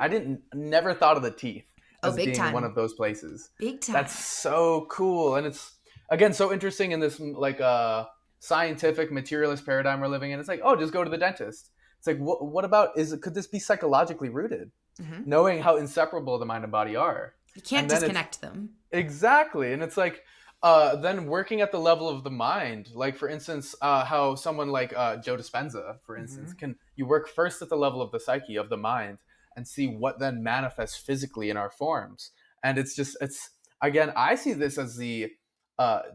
Never thought of the teeth as big being time. One of those places. Big time. That's so cool. And it's, again, so interesting in this, like, scientific materialist paradigm we're living in. It's like, oh, just go to the dentist. It's like, what about, could this be psychologically rooted? Knowing how inseparable the mind and body are. You can't disconnect them. Exactly. And it's like, then working at the level of the mind, like for instance, how someone like Joe Dispenza, for instance, you work first at the level of the psyche, of the mind, and see what then manifests physically in our forms. And it's again, I see this as the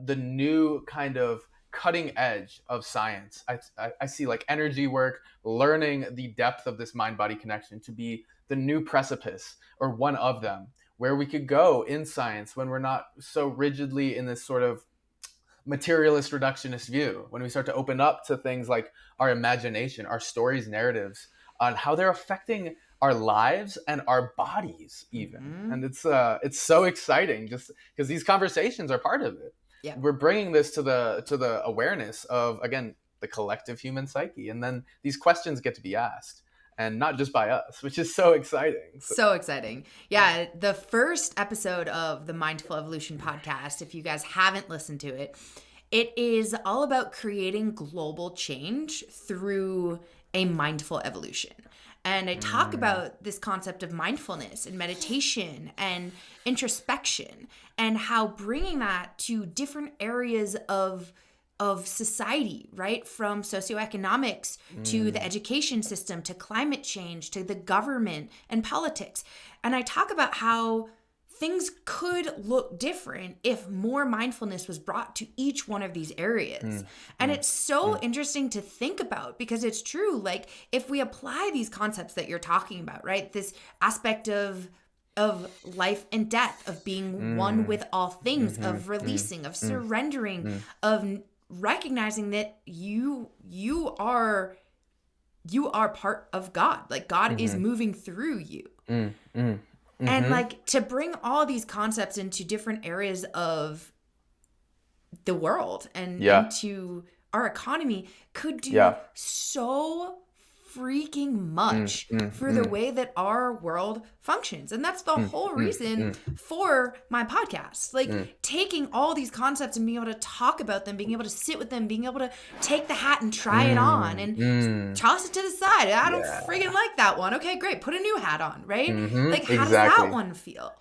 new kind of cutting edge of science. I see like energy work, learning the depth of this mind-body connection to be the new precipice, or one of them, where we could go in science when we're not so rigidly in this sort of materialist reductionist view, when we start to open up to things like our imagination, our stories, narratives, on how they're affecting our lives and our bodies even. And it's so exciting, just because these conversations are part of it. Yeah. We're bringing this to the awareness of, again, the collective human psyche. And then these questions get to be asked, and not just by us, which is so exciting. So exciting. Yeah. The first episode of the Mindful Evolution podcast, if you guys haven't listened to it, it is all about creating global change through a mindful evolution. And I talk about this concept of mindfulness and meditation and introspection, and how bringing that to different areas of society, right? From socioeconomics to the education system, to climate change, to the government and politics. And I talk about how things could look different if more mindfulness was brought to each one of these areas. And it's so interesting to think about, because it's true. Like, if we apply these concepts that you're talking about, right? This aspect of life and death, of being one with all things, of releasing, of surrendering, of recognizing that you are part of God. Like, God is moving through you. And like, to bring all these concepts into different areas of the world and into our economy could do so freaking much for the way that our world functions. And that's the whole reason for my podcast. Like, taking all these concepts and being able to talk about them, being able to sit with them, being able to take the hat and try it on and toss it to the side. I don't friggin' like that one. Okay, great. Put a new hat on, right? Like, how does that one feel?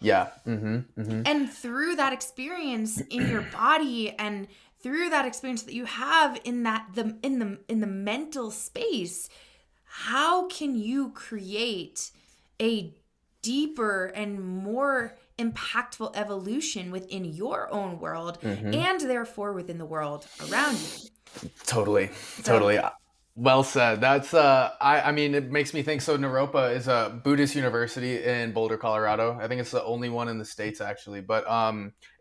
And through that experience in your body, and through that experience that you have in the mental space, how can you create a deeper and more impactful evolution within your own world, and therefore within the world around you? Totally. Well said. That's I mean, it makes me think. So Naropa is a Buddhist university in Boulder, Colorado. I think it's the only one in the States, actually. But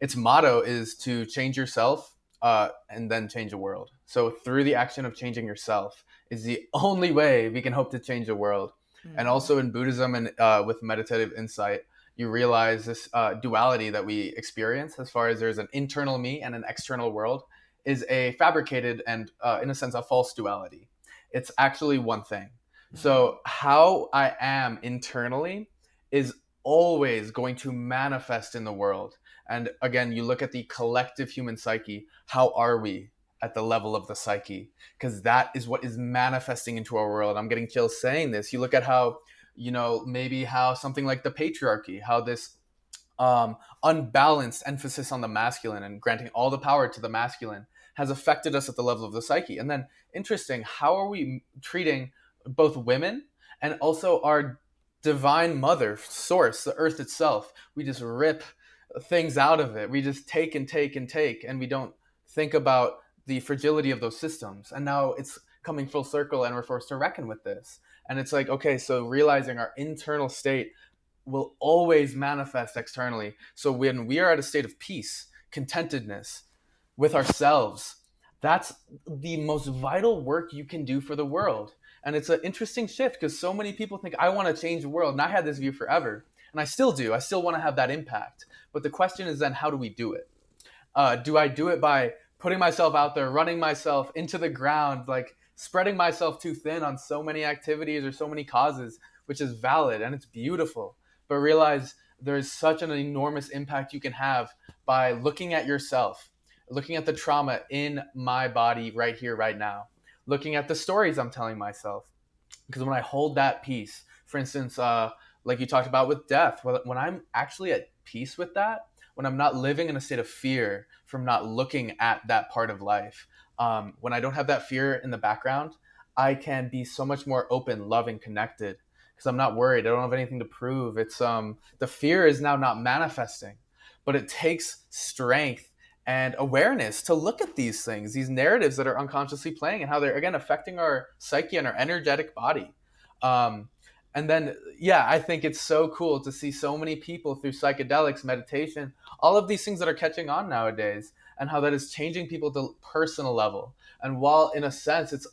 its motto is to change yourself and then change the world. So through the action of changing yourself is the only way we can hope to change the world. And also in Buddhism and with meditative insight, you realize this duality that we experience, as far as there's an internal me and an external world, is a fabricated and in a sense a false duality. It's actually one thing. So how I am internally is always going to manifest in the world. And again, you look at the collective human psyche. How are we at the level of the psyche? Because that is what is manifesting into our world. I'm getting chills saying this. You look at how, maybe how something like the patriarchy, how this unbalanced emphasis on the masculine and granting all the power to the masculine has affected us at the level of the psyche. And then, interesting, how are we treating both women and also our divine mother source, the earth itself? We just rip things out of it. We just take and take and take, and we don't think about the fragility of those systems. And now it's coming full circle, and we're forced to reckon with this. And it's like, okay, so realizing our internal state will always manifest externally. So when we are at a state of peace, contentedness with ourselves, that's the most vital work you can do for the world. And it's an interesting shift, because so many people think, I want to change the world. And I had this view forever. And I still do. I still want to have that impact. But the question is then, how do we do it? Do I do it by putting myself out there, running myself into the ground, like spreading myself too thin on so many activities or so many causes, which is valid and it's beautiful, but realize there's such an enormous impact you can have by looking at yourself, looking at the trauma in my body right here, right now, looking at the stories I'm telling myself. Because when I hold that peace, for instance, like you talked about with death, when I'm actually at peace with that, when I'm not living in a state of fear from not looking at that part of life, when I don't have that fear in the background, I can be so much more open, loving, connected, because I'm not worried. I don't have anything to prove. It's the fear is now not manifesting, but it takes strength and awareness to look at these things, these narratives that are unconsciously playing, and how they're, again, affecting our psyche and our energetic body. And then, I think it's so cool to see so many people through psychedelics, meditation, all of these things that are catching on nowadays, and how that is changing people at the personal level. And while in a sense, it's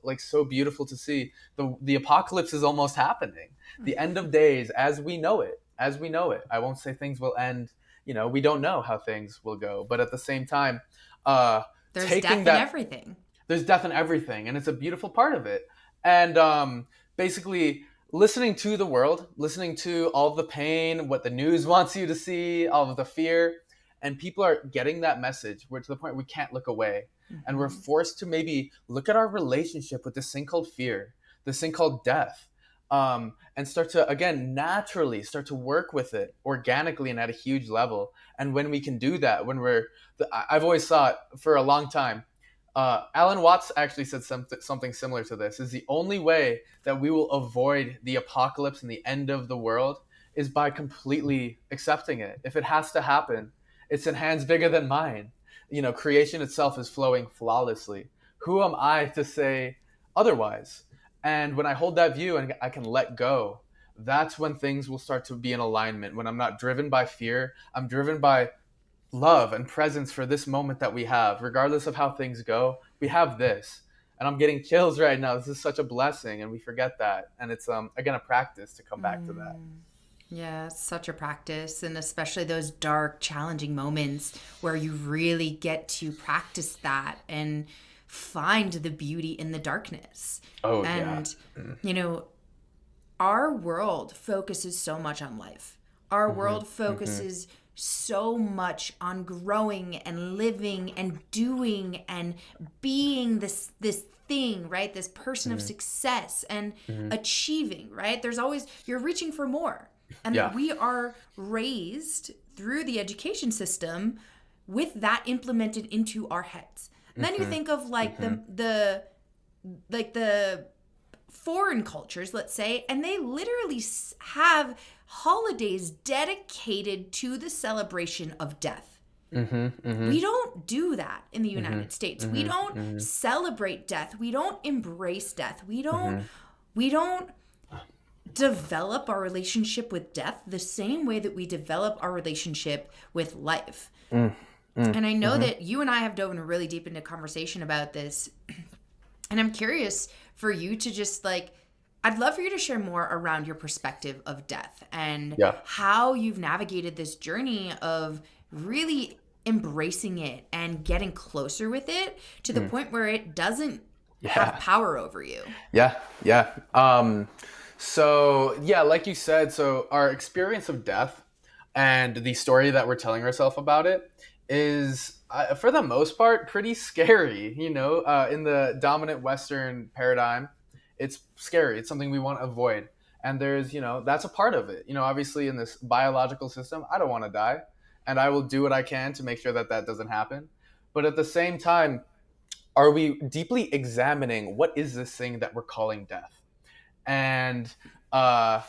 like so beautiful to see, the apocalypse is almost happening. The end of days as we know it. I won't say things will end. We don't know how things will go. But at the same time, there's death in everything. There's death in everything. And it's a beautiful part of it. And basically, listening to the world, listening to all of the pain, what the news wants you to see, all of the fear, and people are getting that message. We're to the point we can't look away. And we're forced to maybe look at our relationship with this thing called fear, this thing called death. and start to, again, naturally start to work with it organically and at a huge level. And when we can do that, when I've always thought for a long time, Alan Watts actually said something similar to this, is the only way that we will avoid the apocalypse and the end of the world is by completely accepting it. If it has to happen, it's in hands bigger than mine. Creation itself is flowing flawlessly. Who am I to say otherwise? And when I hold that view and I can let go, that's when things will start to be in alignment. When I'm not driven by fear, I'm driven by love and presence for this moment that we have. Regardless of how things go, we have this. And I'm getting chills right now. This is such a blessing, and we forget that. And it's again a practice to come back to that. Yeah, it's such a practice, and especially those dark, challenging moments where you really get to practice that and find the beauty in the darkness. Oh, and yeah. Our world focuses so much on life. Our world focuses so much on growing and living and doing and being this thing, right? This person of success and achieving, right? There's always, you're reaching for more. And we are raised through the education system with that implemented into our heads. And then you think of like the foreign cultures, let's say, and they literally have holidays dedicated to the celebration of death. We don't do that in the United States. We don't celebrate death. We don't embrace death. We don't develop our relationship with death the same way that we develop our relationship with life. And I know that you and I have dove really deep into conversation about this. And I'm curious for you to just I'd love for you to share more around your perspective of death and how you've navigated this journey of really embracing it and getting closer with it to the point where it doesn't have power over you. So like you said, so our experience of death and the story that we're telling ourselves about it is, for the most part, pretty scary. In the dominant Western paradigm, it's scary. It's something we want to avoid. And there's, that's a part of it. Obviously in this biological system, I don't want to die, and I will do what I can to make sure that that doesn't happen. But at the same time, are we deeply examining what is this thing that we're calling death? And I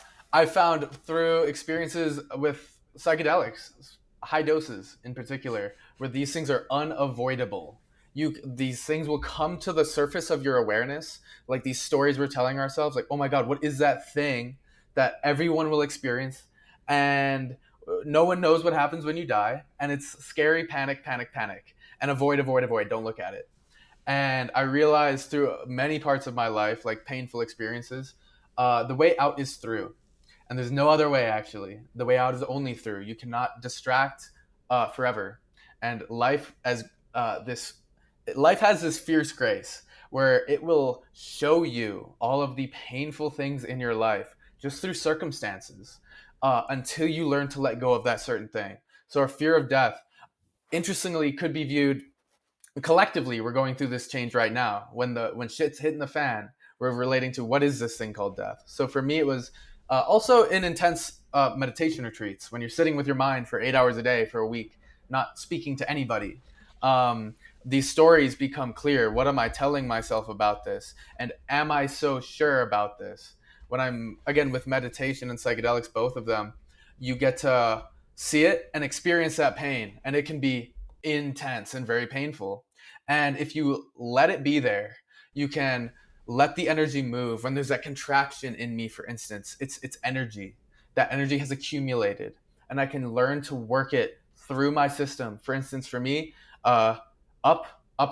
found through experiences with psychedelics, high doses in particular, where these things are unavoidable. These things will come to the surface of your awareness, like these stories we're telling ourselves, like, oh my God, what is that thing that everyone will experience? And no one knows what happens when you die. And it's scary, panic, and avoid, don't look at it. And I realized through many parts of my life, like painful experiences, the way out is through. And there's no other way, actually. The way out is only through. You cannot distract forever. And life has this fierce grace where it will show you all of the painful things in your life just through circumstances until you learn to let go of that certain thing. So our fear of death, interestingly, could be viewed collectively. We're going through this change right now. When shit's hitting the fan, we're relating to what is this thing called death. So for me, it was also in intense meditation retreats, when you're sitting with your mind for 8 hours a day for a week, not speaking to anybody. These stories become clear. What am I telling myself about this? And am I so sure about this? When I'm, again, with meditation and psychedelics, both of them, you get to see it and experience that pain. And it can be intense and very painful. And if you let it be there, you can let the energy move. When there's that contraction in me, for instance, it's energy. That energy has accumulated, and I can learn to work it through my system. For instance, for me, up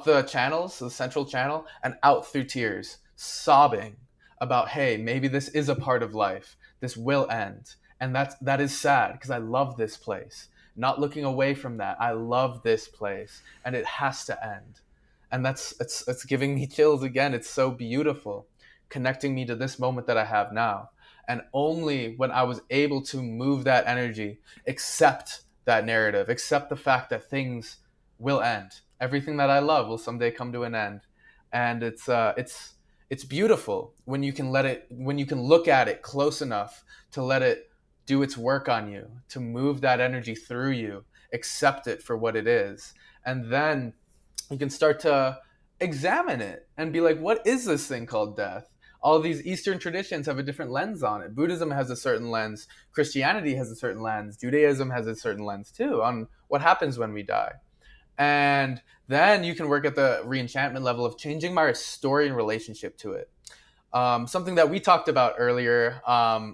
the channels, the central channel, and out through tears, sobbing about, hey, maybe this is a part of life. This will end. And that is sad, because I love this place. Not looking away from that. I love this place, and it has to end. And it's giving me chills again. It's so beautiful, connecting me to this moment that I have now. And only when I was able to move that energy, accept that narrative, accept the fact that things will end. Everything that I love will someday come to an end. And it's It's beautiful when you can look at it close enough to let it do its work on you, to move that energy through you, accept it for what it is. And then you can start to examine it and be like, what is this thing called death? All of these Eastern traditions have a different lens on it. Buddhism has a certain lens. Christianity has a certain lens. Judaism has a certain lens too on what happens when we die. And then you can work at the re-enchantment level of changing my story and relationship to it. Something that we talked about earlier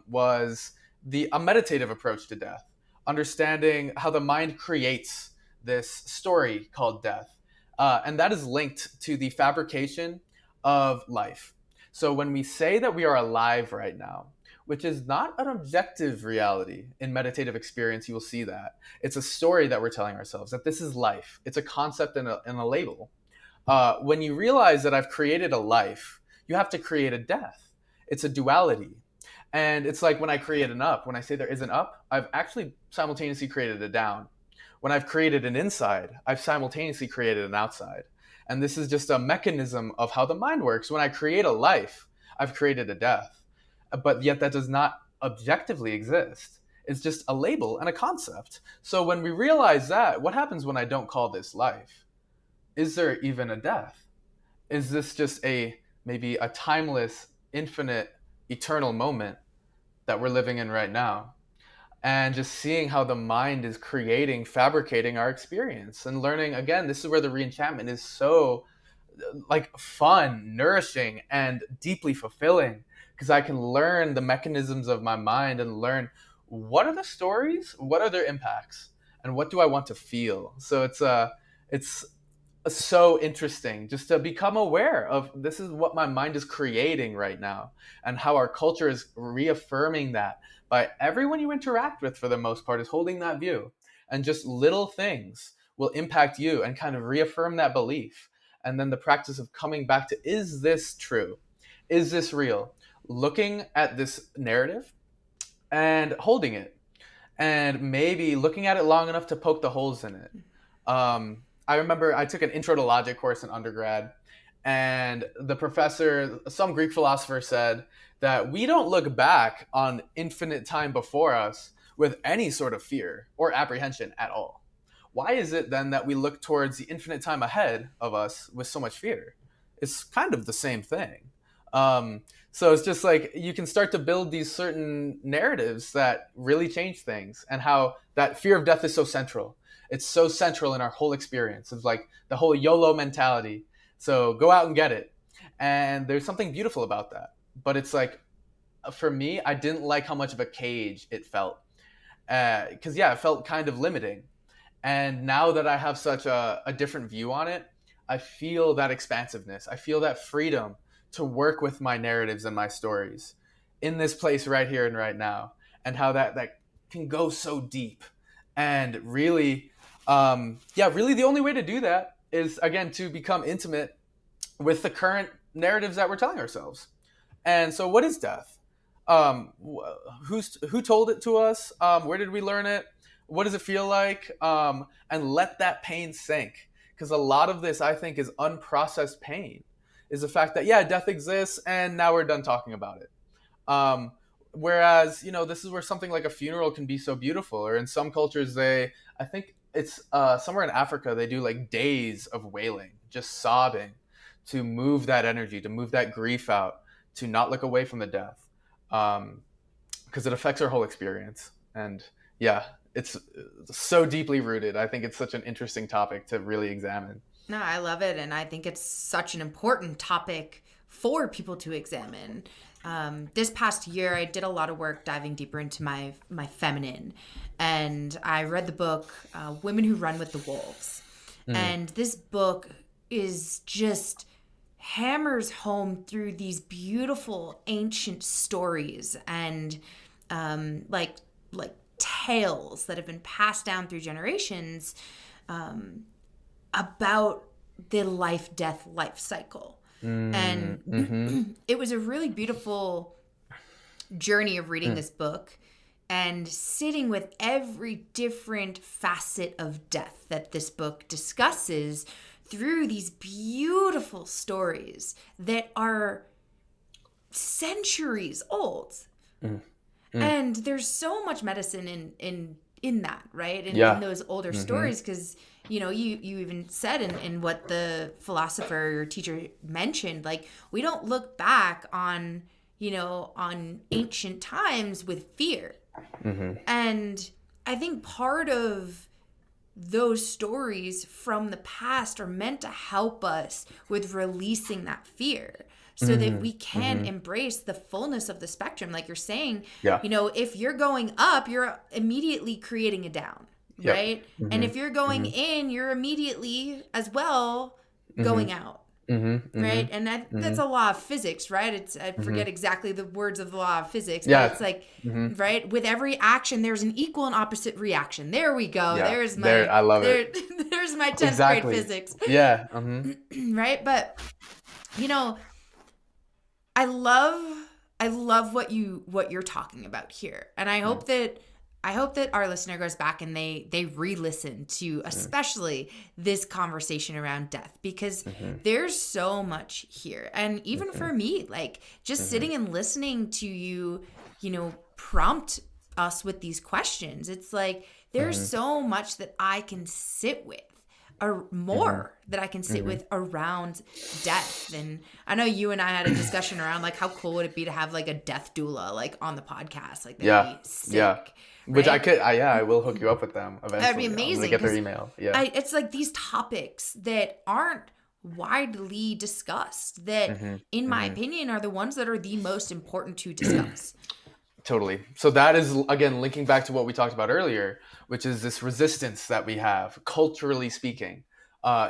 was a meditative approach to death, understanding how the mind creates this story called death. And that is linked to the fabrication of life. So when we say that we are alive right now, which is not an objective reality in meditative experience, you will see that. It's a story that we're telling ourselves, that this is life. It's a concept and a label. When you realize that I've created a life, you have to create a death. It's a duality. And it's like when I create an up, when I say there is an up, I've actually simultaneously created a down. When I've created an inside, I've simultaneously created an outside. And this is just a mechanism of how the mind works. When I create a life, I've created a death. But yet that does not objectively exist. It's just a label and a concept. So when we realize that, what happens when I don't call this life? Is there even a death? Is this just maybe a timeless, infinite, eternal moment that we're living in right now? And just seeing how the mind is fabricating our experience and learning, again, this is where the re-enchantment is so like fun, nourishing, and deeply fulfilling, because I can learn the mechanisms of my mind and learn what are the stories, what are their impacts, and what do I want to feel. So it's so interesting just to become aware of this is what my mind is creating right now, and how our culture is reaffirming that by everyone you interact with, for the most part, is holding that view. And just little things will impact you and kind of reaffirm that belief. And then the practice of coming back to, is this true? Is this real? Looking at this narrative and holding it, and maybe looking at it long enough to poke the holes in it. I remember I took an intro to logic course in undergrad, and the professor, some Greek philosopher, said that we don't look back on infinite time before us with any sort of fear or apprehension at all. Why is it then that we look towards the infinite time ahead of us with so much fear? It's kind of the same thing. So it's just like you can start to build these certain narratives that really change things, and how that fear of death is so central. It's so central in our whole experience. It's like the whole YOLO mentality. So go out and get it. And there's something beautiful about that. But it's like, for me, I didn't like how much of a cage it felt. Because, it felt kind of limiting. And now that I have such a different view on it, I feel that expansiveness. I feel that freedom to work with my narratives and my stories in this place right here and right now. And how that can go so deep. And really, really the only way to do that is, again, to become intimate with the current narratives that we're telling ourselves. And so what is death? Who told it to us? Where did we learn it? What does it feel like? And let that pain sink. Because a lot of this, I think, is unprocessed pain. Is the fact that, death exists and now we're done talking about it. Whereas, this is where something like a funeral can be so beautiful. Or in some cultures, I think it's somewhere in Africa, they do like days of wailing, just sobbing, to move that energy, to move that grief out, to not look away from the death. Because it affects our whole experience. And it's so deeply rooted. I think it's such an interesting topic to really examine. No, I love it. And I think it's such an important topic for people to examine. This past year, I did a lot of work diving deeper into my feminine. And I read the book, Women Who Run with the Wolves. And this book is just hammers home through these beautiful ancient stories and like tales that have been passed down through generations about the life-death life cycle. And it was a really beautiful journey of reading this book and sitting with every different facet of death that this book discusses through these beautiful stories that are centuries old. Mm. Mm. And there's so much medicine in that, right? In Yeah. those older Mm-hmm. stories, because you even said in what the philosopher or teacher mentioned, like, we don't look back on on ancient times with fear. Mm-hmm. And I think part of those stories from the past are meant to help us with releasing that fear so that Mm-hmm. we can Mm-hmm. embrace the fullness of the spectrum. Like you're saying, Yeah. if you're going up, you're immediately creating a down, Yep. right? And Mm-hmm. if you're going Mm-hmm. in, you're immediately as well Mm-hmm. going out. Mm-hmm. Right. Mm-hmm. And that's a law of physics, right? I Mm-hmm. forget exactly the words of the law of physics, but Yeah. it's like, Mm-hmm. right, with every action, there's an equal and opposite reaction. There we go. Yeah. There, I love it. There's my 10th grade Exactly. physics. Yeah. Mm-hmm. Right. But, you know, I love what you're talking about here. And I hope that our listener goes back and they re-listen to especially this conversation around death, because Mm-hmm. there's so much here. And even for me, like, just sitting and listening to you, prompt us with these questions, it's like there's so much that I can sit with, or more that I can sit with around death. And I know you and I had a discussion around, like, how cool would it be to have like a death doula like on the podcast? Like, that'd Yeah. be sick. Yeah. Which right? I will hook you up with them eventually. That'd be I'm amazing. gonna get their 'Cause email. Yeah. it's like these topics that aren't widely discussed that, in my opinion, are the ones that are the most important to discuss. Totally. So that is, again, linking back to what we talked about earlier, which is this resistance that we have, culturally speaking.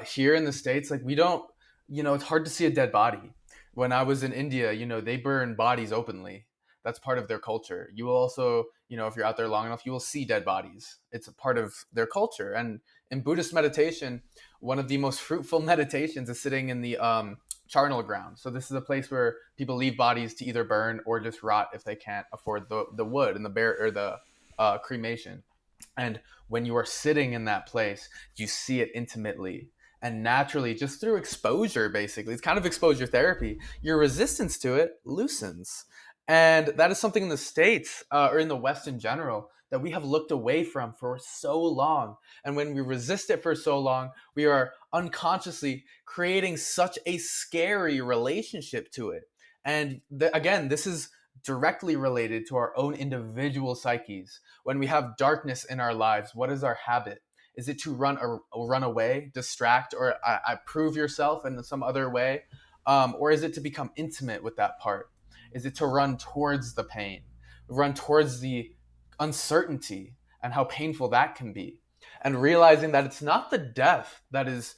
Here in the States, like, we don't, it's hard to see a dead body. When I was in India, they burn bodies openly. That's part of their culture. You will also, if you're out there long enough, you will see dead bodies. It's a part of their culture. And in Buddhist meditation, one of the most fruitful meditations is sitting in the charnel ground. So this is a place where people leave bodies to either burn or just rot if they can't afford the wood and the cremation. And when you are sitting in that place, you see it intimately. And naturally, just through exposure, basically, it's kind of exposure therapy, your resistance to it loosens. And that is something in the States, or in the West in general, that we have looked away from for so long. And when we resist it for so long, we are unconsciously creating such a scary relationship to it. And again, this is directly related to our own individual psyches. When we have darkness in our lives, what is our habit? Is it to run away, distract, or prove yourself in some other way? Or is it to become intimate with that part? Is it to run towards the pain, run towards the uncertainty and how painful that can be? And realizing that it's not the death that is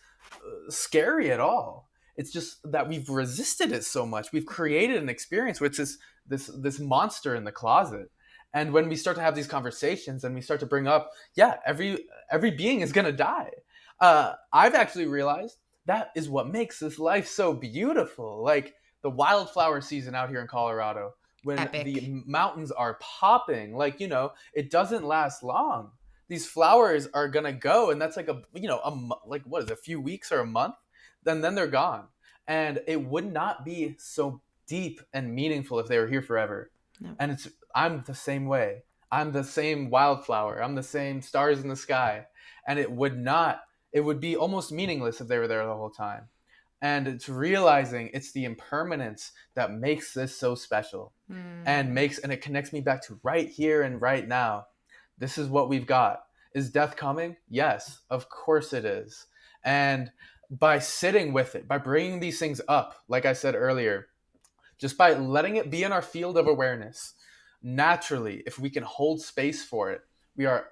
scary at all. It's just that we've resisted it so much. We've created an experience which is this monster in the closet. And when we start to have these conversations and we start to bring up, yeah, every being is going to die. I've actually realized that is what makes this life so beautiful. Like the wildflower season out here in Colorado, when Epic. the mountains are popping, like, it doesn't last long. These flowers are going to go, and that's like like, what is it, a few weeks or a month? Then they're gone. And it would not be so deep and meaningful if they were here forever. No. And I'm the same way. I'm the same wildflower. I'm the same stars in the sky. And it would be almost meaningless if they were there the whole time. And it's realizing it's the impermanence that makes this so special, and it connects me back to right here and right now. This is what we've got. Is death coming? Yes, of course it is. And by sitting with it, by bringing these things up, like I said earlier, just by letting it be in our field of awareness, naturally, if we can hold space for it, we are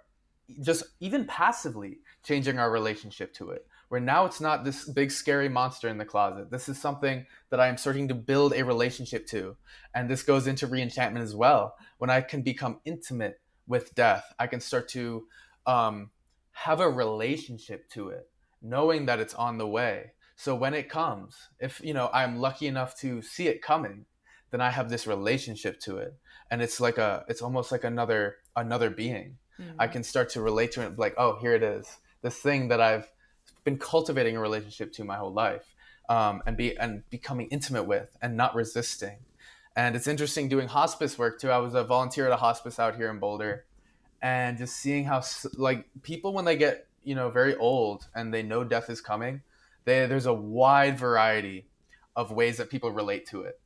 just even passively changing our relationship to it. Where now it's not this big scary monster in the closet. This is something that I am starting to build a relationship to. And this goes into re-enchantment as well. When I can become intimate with death, I can start to have a relationship to it, knowing that it's on the way. So when it comes, if I'm lucky enough to see it coming, then I have this relationship to it. And it's almost like another being. I can start to relate to it, like, oh, here it is. This thing that I've been cultivating a relationship to my whole life, and becoming intimate with and not resisting. And it's interesting doing hospice work too. I was a volunteer at a hospice out here in Boulder, and just seeing how like people, when they get, you know, very old and they know death is coming, there's a wide variety of ways that people relate to it.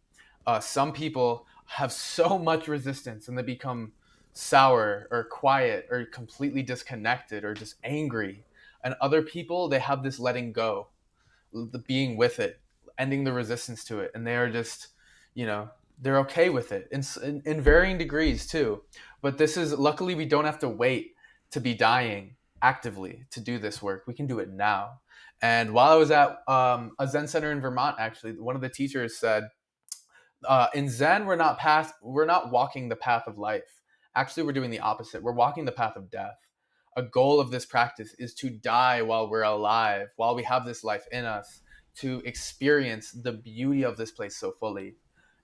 Some people have so much resistance and they become sour or quiet or completely disconnected or just angry, and other people, they have this letting go, the being with it, ending the resistance to it, and they are just, you know, they're okay with it in varying degrees too. But this is, luckily, we don't have to wait to be dying actively to do this work. We can do it now. And while I was at a Zen center in Vermont, actually, one of the teachers said, in Zen, we're not walking the path of life. Actually, we're doing the opposite. We're walking the path of death. A goal of this practice is to die while we're alive, while we have this life in us, to experience the beauty of this place so fully.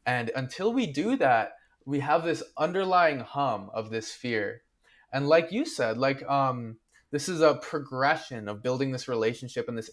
And until we do that, we have this underlying hum of this fear. And like you said, this is a progression of building this relationship and this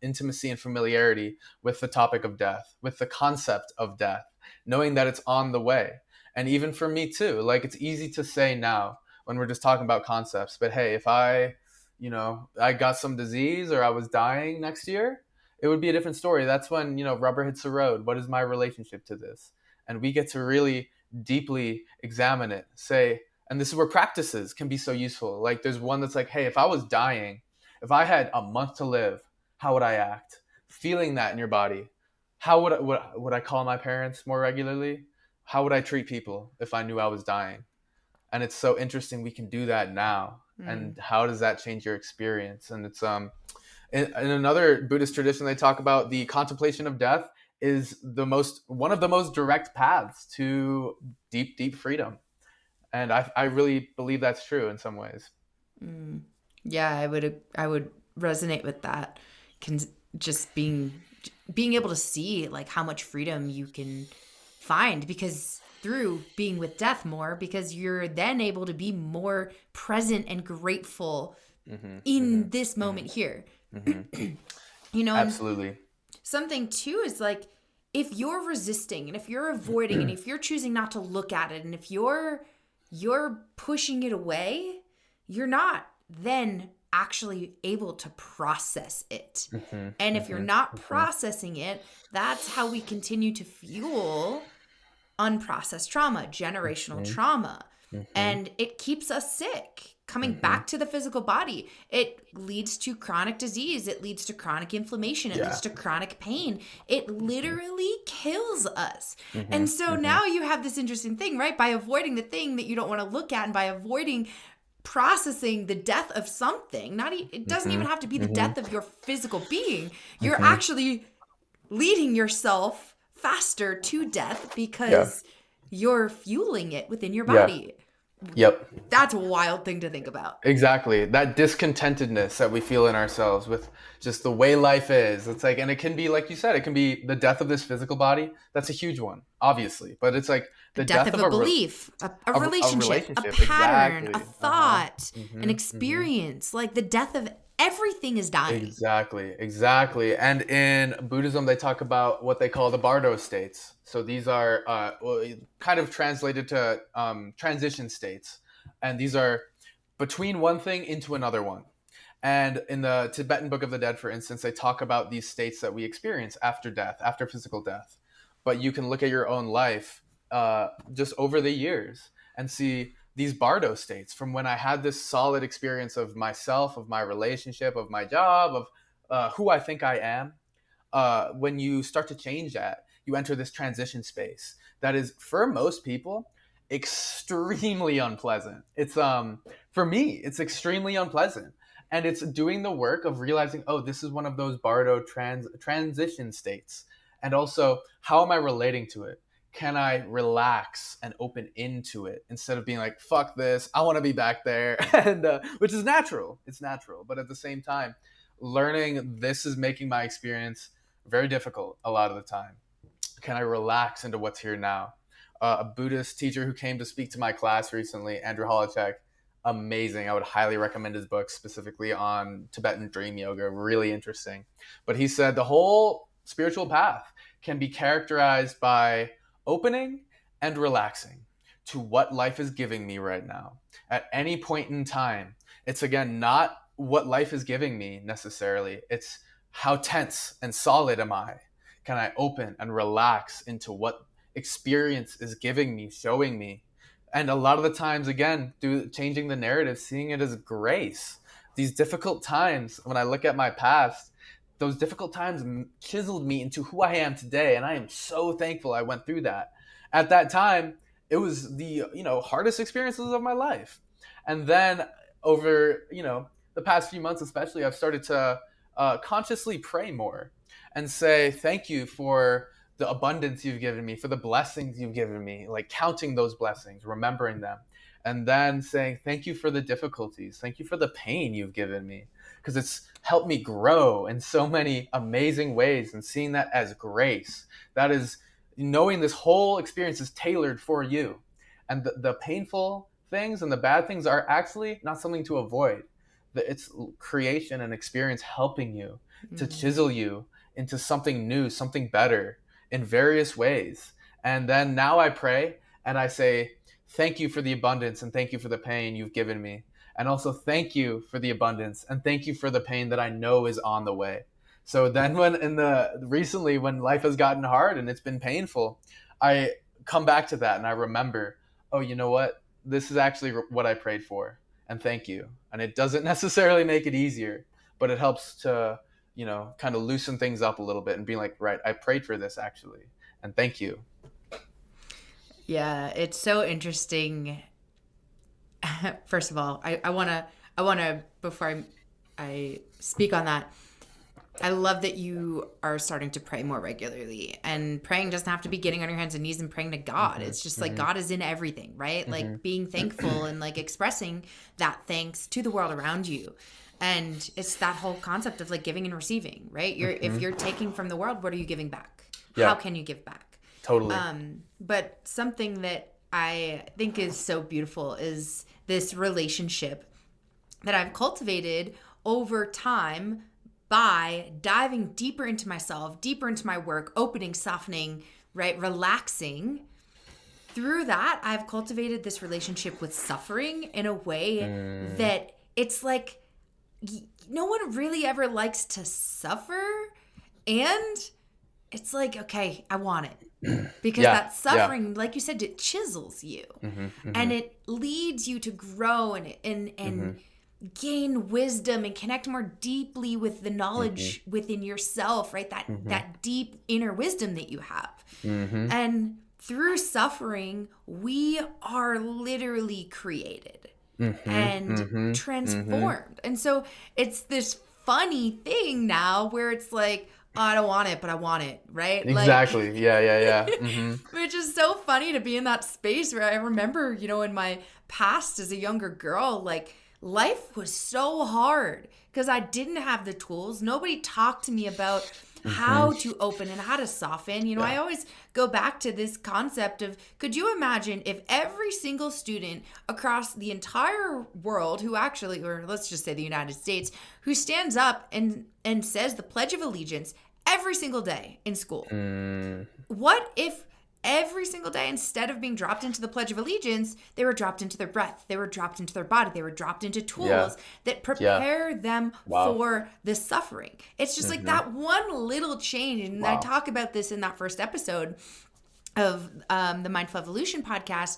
intimacy and familiarity with the topic of death, with the concept of death, knowing that it's on the way. And even for me too, like, it's easy to say now when we're just talking about concepts, but hey, if I, you know, I got some disease or I was dying next year, it would be a different story. That's when, you know, rubber hits the road. What is my relationship to this? And we get to really deeply examine it, say, and this is where practices can be so useful. Like, there's one that's like, hey, if I was dying, if I had a month to live, how would I act? Feeling that in your body. How would I call my parents more regularly? How would I treat people if I knew I was dying? And it's so interesting we can do that now. And how does that change your experience? And it's in another Buddhist tradition, they talk about the contemplation of death is one of the most direct paths to deep freedom. And I really believe that's true in some ways. Yeah, I would resonate with that. Just being able to see like how much freedom you can find, because through being with death more, because you're then able to be more present and grateful in this moment here. You know, Absolutely. Something too is like, if you're resisting and if you're avoiding and if you're choosing not to look at it and if you're pushing it away, you're not then actually able to process it. And if you're not processing it, that's how we continue to fuel unprocessed trauma, generational trauma. And it keeps us sick. Coming back to the physical body, it leads to chronic disease. It leads to chronic inflammation. It leads to chronic pain. It literally kills us. And so now you have this interesting thing, right? By avoiding the thing that you don't want to look at and by avoiding processing the death of something, it doesn't even have to be the death of your physical being. You're actually leading yourself faster to death because you're fueling it within your body. Yep. That's a wild thing to think about. Exactly. That discontentedness that we feel in ourselves with just the way life is. It's like, and it can be, like you said, it can be the death of this physical body. That's a huge one, obviously. But it's like the death of a belief, a relationship, a pattern, a thought, an experience. Like the death of everything is dying. Exactly. And in Buddhism, they talk about what they call the bardo states. So these are kind of translated to transition states. And these are between one thing into another one. And in the Tibetan Book of the Dead, for instance, they talk about these states that we experience after death, after physical death. But you can look at your own life just over the years and see these bardo states from when I had this solid experience of myself, of my relationship, of my job, of who I think I am. When you start to change that, you enter this transition space that is, for most people, extremely unpleasant. It's for me, it's extremely unpleasant. And it's doing the work of realizing, oh, this is one of those bardo transition states. And also, how am I relating to it? Can I relax and open into it instead of being like, fuck this, I want to be back there, and which is natural. It's natural. But at the same time, learning this is making my experience very difficult a lot of the time. Can I relax into what's here now? A Buddhist teacher who came to speak to my class recently, Andrew Holacek, amazing. I would highly recommend his book, specifically on Tibetan dream yoga. Really interesting. But he said the whole spiritual path can be characterized by opening and relaxing to what life is giving me right now at any point in time. It's again not what life is giving me necessarily, it's how tense and solid am I. Can I open and relax into what experience is giving me, showing me? And a lot of the times, again, through changing the narrative, seeing it as grace. These difficult times, when I look at my past, those difficult times chiseled me into who I am today. And I am so thankful I went through that. At that time, it was the, hardest experiences of my life. And then over, the past few months especially, I've started to consciously pray more and say thank you for the abundance you've given me, for the blessings you've given me, like counting those blessings, remembering them, and then saying thank you for the difficulties, thank you for the pain you've given me, because it's helped me grow in so many amazing ways, and seeing that as grace. That is knowing this whole experience is tailored for you, and the painful things and the bad things are actually not something to avoid. It's creation and experience helping you to chisel you into something new, something better in various ways. And then now I pray and I say, thank you for the abundance and thank you for the pain you've given me. And also thank you for the abundance and thank you for the pain that I know is on the way. So then recently when life has gotten hard and it's been painful, I come back to that and I remember, oh, you know what? This is actually what I prayed for. And thank you. And it doesn't necessarily make it easier, but it helps to, kind of loosen things up a little bit and be like, right, I prayed for this actually. And thank you. Yeah, it's so interesting. First of all, I want to, before I speak on that, I love that you are starting to pray more regularly, and praying doesn't have to be getting on your hands and knees and praying to God. It's just like God is in everything, right? Like being thankful and like expressing that thanks to the world around you. And it's that whole concept of like giving and receiving, right? If you're taking from the world, what are you giving back? Yeah. How can you give back? Totally. But something that I think is so beautiful is this relationship that I've cultivated over time by diving deeper into myself, deeper into my work, opening, softening, right, relaxing. Through that, I've cultivated this relationship with suffering in a way that it's like no one really ever likes to suffer. And it's like, okay, I want it. Because that suffering, like you said, it chisels you. And it leads you to grow and gain wisdom and connect more deeply with the knowledge within yourself, right? That deep inner wisdom that you have. And through suffering, we are literally created and transformed. And so it's this funny thing now where it's like, oh, I don't want it, but I want it, right? Exactly. Like, yeah. Which is so funny to be in that space where I remember, in my past as a younger girl, like life was so hard because I didn't have the tools. Nobody talked to me about how to open and how to soften. I always go back to this concept of, could you imagine if every single student across the entire world who actually, or let's just say the United States, who stands up and says the Pledge of Allegiance every single day in school? What if every single day, instead of being dropped into the Pledge of Allegiance, they were dropped into their breath, they were dropped into their body, they were dropped into tools that prepare them for the suffering? It's just like that one little change. And I talk about this in that first episode of the Mindful Evolution podcast,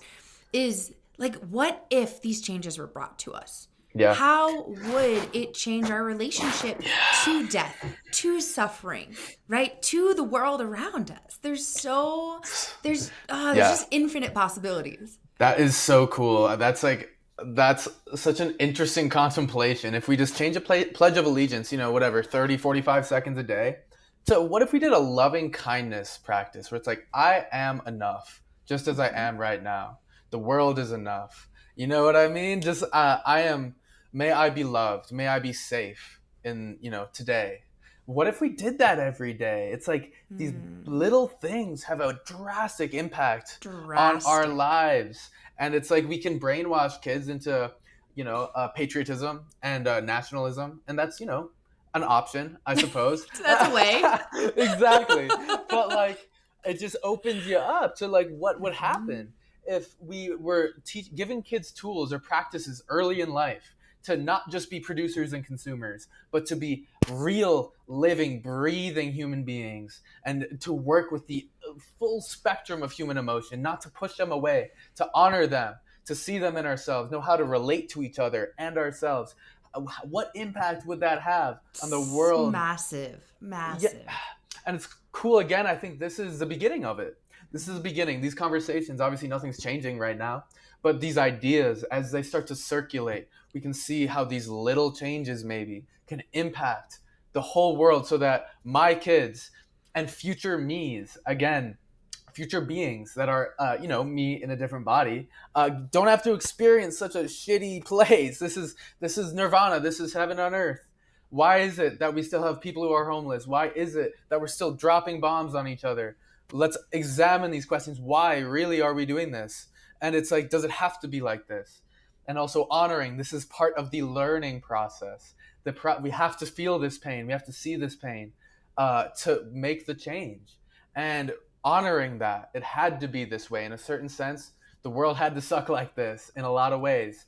is like, what if these changes were brought to us? How would it change our relationship to death, to suffering, right? To the world around us? There's just infinite possibilities. That is so cool. That's such an interesting contemplation. If we just change a Pledge of Allegiance, 30, 45 seconds a day. So what if we did a loving kindness practice where it's like, I am enough just as I am right now. The world is enough. You know what I mean? Just may I be loved. May I be safe in, today. What if we did that every day? It's like these little things have a drastic impact on our lives. And it's like we can brainwash kids into, patriotism and nationalism. And that's, an option, I suppose. That's a way. Exactly. But it just opens you up to like what would Mhm. happen if we were giving kids tools or practices early in life to not just be producers and consumers, but to be real, living, breathing human beings, and to work with the full spectrum of human emotion, not to push them away, to honor them, to see them in ourselves, know how to relate to each other and ourselves. What impact would that have on the It's world? massive, Yeah, massive. and it's cool. Again, I think this is the beginning of it. This is the beginning. These conversations, obviously nothing's changing right now, but these ideas, as they start to circulate, we can see how these little changes maybe can impact the whole world, so that my kids and future me's, again, future beings that are me in a different body, don't have to experience such a shitty place. This is nirvana. This is heaven on earth. Why is it that we still have people who are homeless? Why is it that we're still dropping bombs on each other? Let's examine these questions. Why really are we doing this? And it's like, does it have to be like this? And also honoring this is part of the learning process. We have to feel this pain. We have to see this pain to make the change. And honoring that it had to be this way in a certain sense. The world had to suck like this in a lot of ways,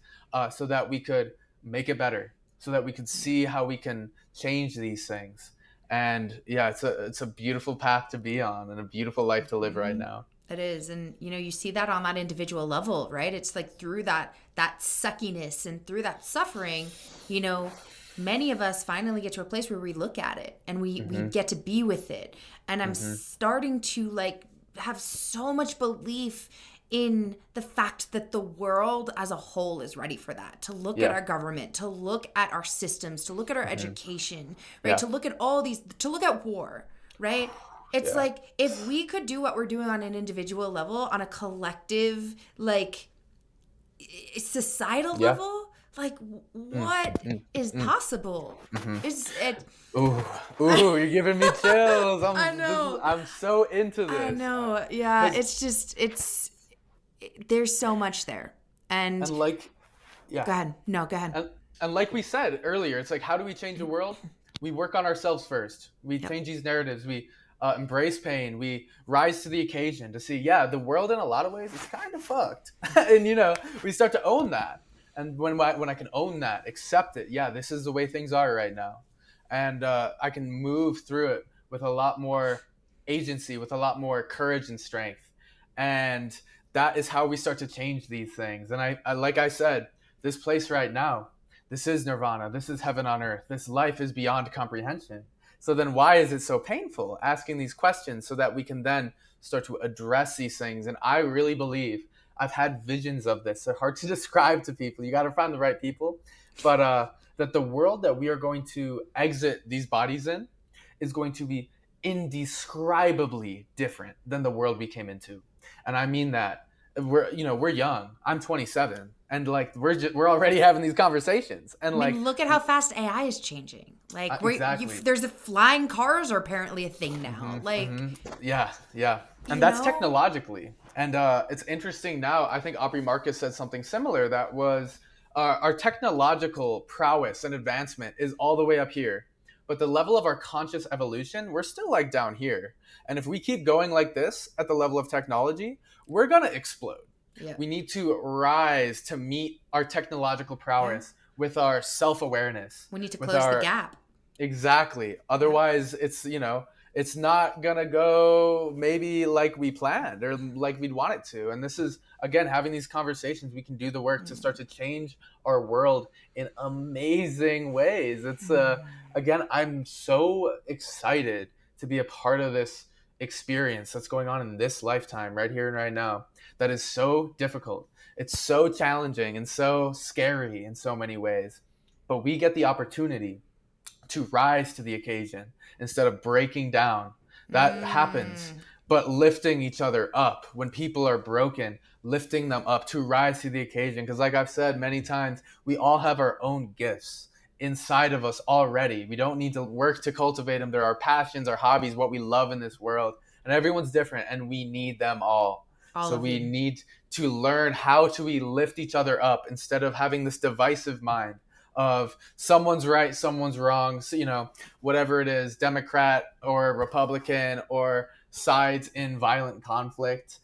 so that we could make it better, so that we could see how we can change these things. And yeah, it's a beautiful path to be on and a beautiful life to live right Mhm. now. It is. And you see that on that individual level, right? It's like through that suckiness and through that suffering, you know, many of us finally get to a place where we look at it and we Mm-hmm. get to be with it. And I'm Mm-hmm. starting to like have so much belief in the fact that the world as a whole is ready for that, to look at Yeah. our government, to look at our systems, to look at our Mm-hmm. education, right? Yeah. To look at all these, to look at war, right? It's Yeah. like if we could do what we're doing on an individual level, on a collective, like societal Yeah. level, like Mm, what mm, is mm, possible? mm-hmm. Is it? Ooh, ooh, you're giving me chills. I know. I'm so into I this. know. Yeah, Because it's just there's so much there. And and like yeah. go ahead. No, go ahead. And like we said earlier, it's like, how do we change the world? We work on ourselves first. We Yep. change these narratives. We embrace pain. We rise to the occasion to see, yeah, the world in a lot of ways is kind of fucked. And, we start to own that. And when I can own that, accept it, yeah, this is the way things are right now. And I can move through it with a lot more agency, with a lot more courage and strength. And that is how we start to change these things. And I like I said, this place right now, this is nirvana. This is heaven on earth. This life is beyond comprehension. So then why is it so painful? Asking these questions so that we can then start to address these things. And I really believe I've had visions of this. They're hard to describe to people. You got to find the right people. But that the world that we are going to exit these bodies in is going to be indescribably different than the world we came into. And I mean that we're young. I'm 27, and like we're already having these conversations, and I like mean, look at how fast AI is changing. Like, exactly. there's flying cars are apparently a thing now. Mm-hmm, Like, mm-hmm. Yeah, you and that's know, technologically, and it's interesting now. I think Aubrey Marcus said something similar. That was our technological prowess and advancement is all the way up here, but the level of our conscious evolution, we're still like down here. And if we keep going like this at the level of technology, we're gonna explode. yeah, We need to rise to meet our technological yeah. prowess with our self-awareness, We need to with close the our gap. exactly. Yeah. Otherwise, it's not gonna go maybe like we planned or like we'd want it to. And this is again having these conversations. We can do the work to start to change our world in amazing ways. It's again, I'm so excited to be a part of this experience that's going on in this lifetime right here and right now. That is so difficult. It's so challenging and so scary in so many ways. But we get the opportunity to rise to the occasion instead of breaking down. That happens, but lifting each other up when people are broken, lifting them up to rise to the occasion. Because, like I've said many times, we all have our own gifts inside of us already. We don't need to work to cultivate them. There are passions, our hobbies, what we love in this world, and everyone's different, and we need them all. All So of we you. need to learn how to we lift each other up instead of having this divisive mind of someone's right, someone's wrong, so, whatever it is, Democrat or Republican or sides in violent conflict.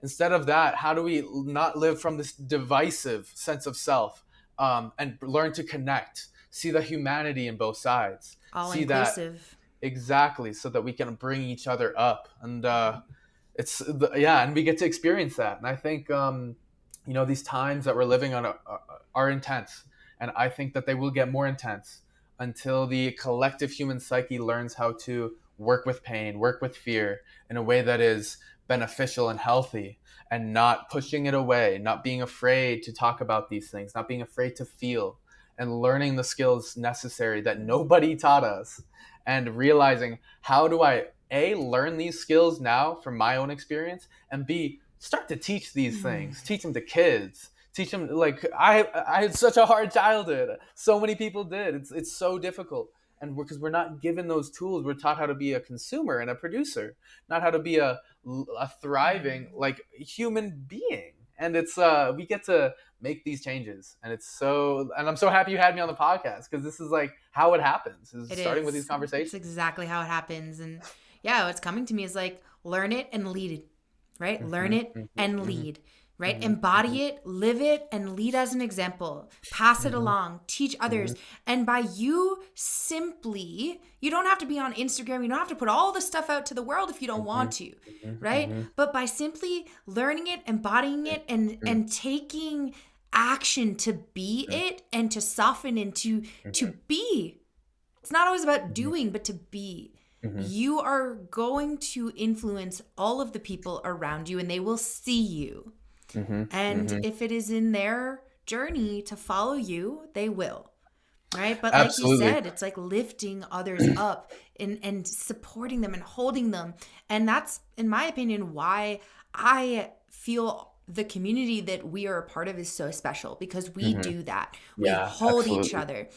Instead of that, how do we not live from this divisive sense of self, and learn to connect, see the humanity in both sides, All see that inclusive. exactly, so that we can bring each other up, and and we get to experience that. And I think these times that we're living on are intense, and I think that they will get more intense until the collective human psyche learns how to work with pain, work with fear in a way that is beneficial and healthy, and not pushing it away, not being afraid to talk about these things, not being afraid to feel, and learning the skills necessary that nobody taught us, and realizing, how do I learn these skills now from my own experience, and B, start to teach these things, teach them to kids, teach them. Like, I had such a hard childhood, so many people did. It's so difficult, and because we're not given those tools, we're taught how to be a consumer and a producer, not how to be a thriving like human being. And it's we get to make these changes, and I'm so happy you had me on the podcast, because this is like how it happens, is It starting is. with these conversations. It's exactly how it happens. And yeah, what's coming to me is like, learn it and lead it, right? Learn it and lead, right? Embody it, live it, and lead as an example. Pass it along, teach others. And by you simply, you don't have to be on Instagram. You don't have to put all the stuff out to the world if you don't want to, right? But by simply learning it, embodying it, and taking action to be it, and to soften into to be. It's not always about doing, but to be. You are going to influence all of the people around you, and they will see you. And if it is in their journey to follow you, they will. Right? But like you said, it's like lifting others up and supporting them and holding them. And that's, in my opinion, why I feel the community that we are a part of is so special, because we do that. We hold each other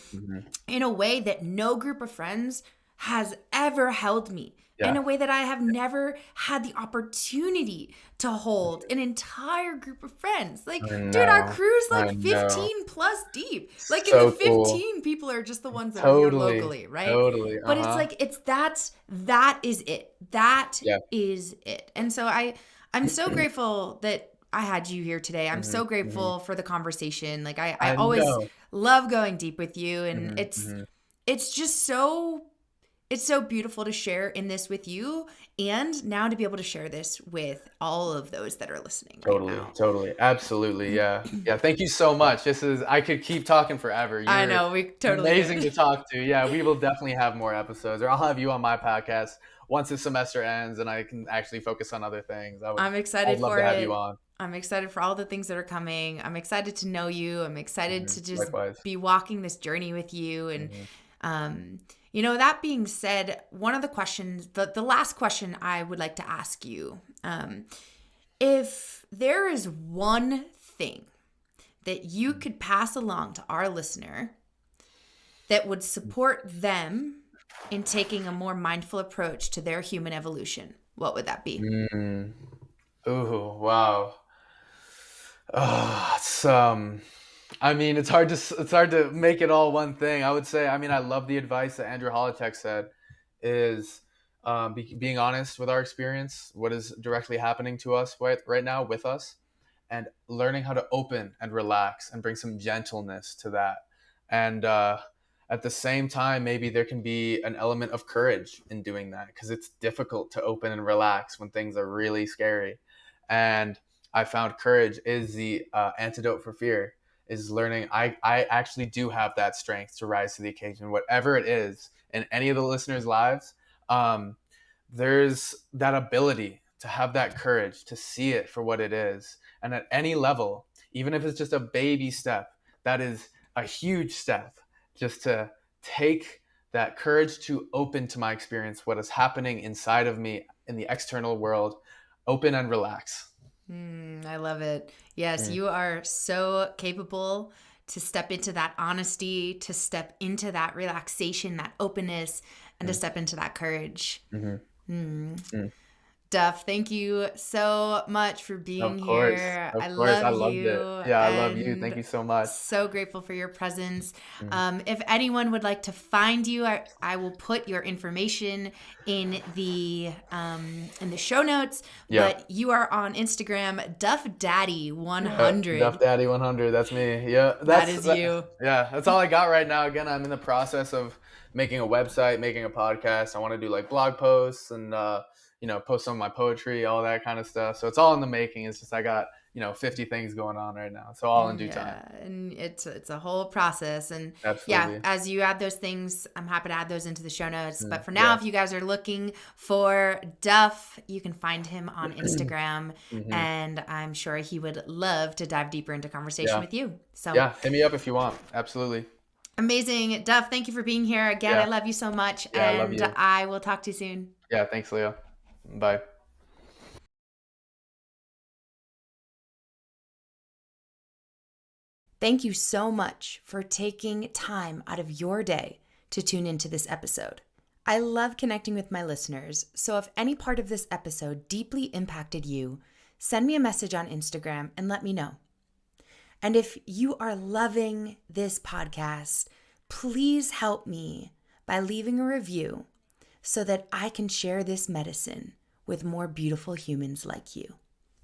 in a way that no group of friends has ever held me. In a way that I have never had the opportunity to hold an entire group of friends. Like, dude, our crew's like 15 plus deep. Like, So and the 15 cool. people are just the ones that are here locally, right? Totally. But it's like, that is it. That is it. And so I'm so grateful that I had you here today. I'm so grateful for the conversation. Like, I always love going deep with you, and it's just so... It's so beautiful to share in this with you, and now to be able to share this with all of those that are listening. Totally. Absolutely. Yeah. Yeah. Thank you so much. I could keep talking forever. I know, we totally amazing could. to talk to. Yeah. We will definitely have more episodes, or I'll have you on my podcast once the semester ends and I can actually focus on other things. I'm excited I'd love for to have it. you on. I'm excited for all the things that are coming. I'm excited to know you. I'm excited to just Likewise. be walking this journey with you. And, that being said, one of the questions, the last question I would like to ask you, if there is one thing that you could pass along to our listener that would support them in taking a more mindful approach to their human evolution, what would that be? Ooh, wow. It's it's hard to make it all one thing. I would say, I love the advice that Andrew Holacek said, is being honest with our experience, what is directly happening to us right now with us, and learning how to open and relax and bring some gentleness to that. And at the same time, maybe there can be an element of courage in doing that, because it's difficult to open and relax when things are really scary. And I found courage is the antidote for fear, is learning I actually do have that strength to rise to the occasion, whatever it is in any of the listeners' lives. There's that ability to have that courage to see it for what it is. And at any level, even if it's just a baby step, that is a huge step, just to take that courage to open to my experience, what is happening inside of me in the external world, open and relax. I love it. Yes, you are so capable to step into that honesty, to step into that relaxation, that openness, and to step into that courage. Duff, thank you so much for being Of course, here. of I course. I love loved it. you Yeah, I love you. Thank and you so much. so grateful for your presence. Mhm. If anyone would like to find you, I will put your information in the show notes. Yeah. But you are on Instagram, Duff Daddy Yeah, Duff 100. Daddy 100. That's me. Yeah, That is you. yeah, that's all I got right now. Again, I'm in the process of making a website, making a podcast. I want to do like blog posts and post some of my poetry, all that kind of stuff. So it's all in the making. It's just I got 50 things going on right now. So all in due time. Yeah, and it's a whole process. And yeah, Absolutely. as you add those things, I'm happy to add those into the show notes. But for now, Yeah. if you guys are looking for Duff, you can find him on Instagram, Mhm. and I'm sure he would love to dive deeper into conversation Yeah. with you. So Yeah. Hit me up if you want. Absolutely. amazing, Duff. Thank you for being here again. I Yeah. love you so much, Yeah. I love and you. I will talk to you soon. Yeah. Thanks, Leo. Bye. Thank you so much for taking time out of your day to tune into this episode. I love connecting with my listeners, so if any part of this episode deeply impacted you, send me a message on Instagram and let me know. And if you are loving this podcast, please help me by leaving a review so that I can share this medicine with more beautiful humans like you.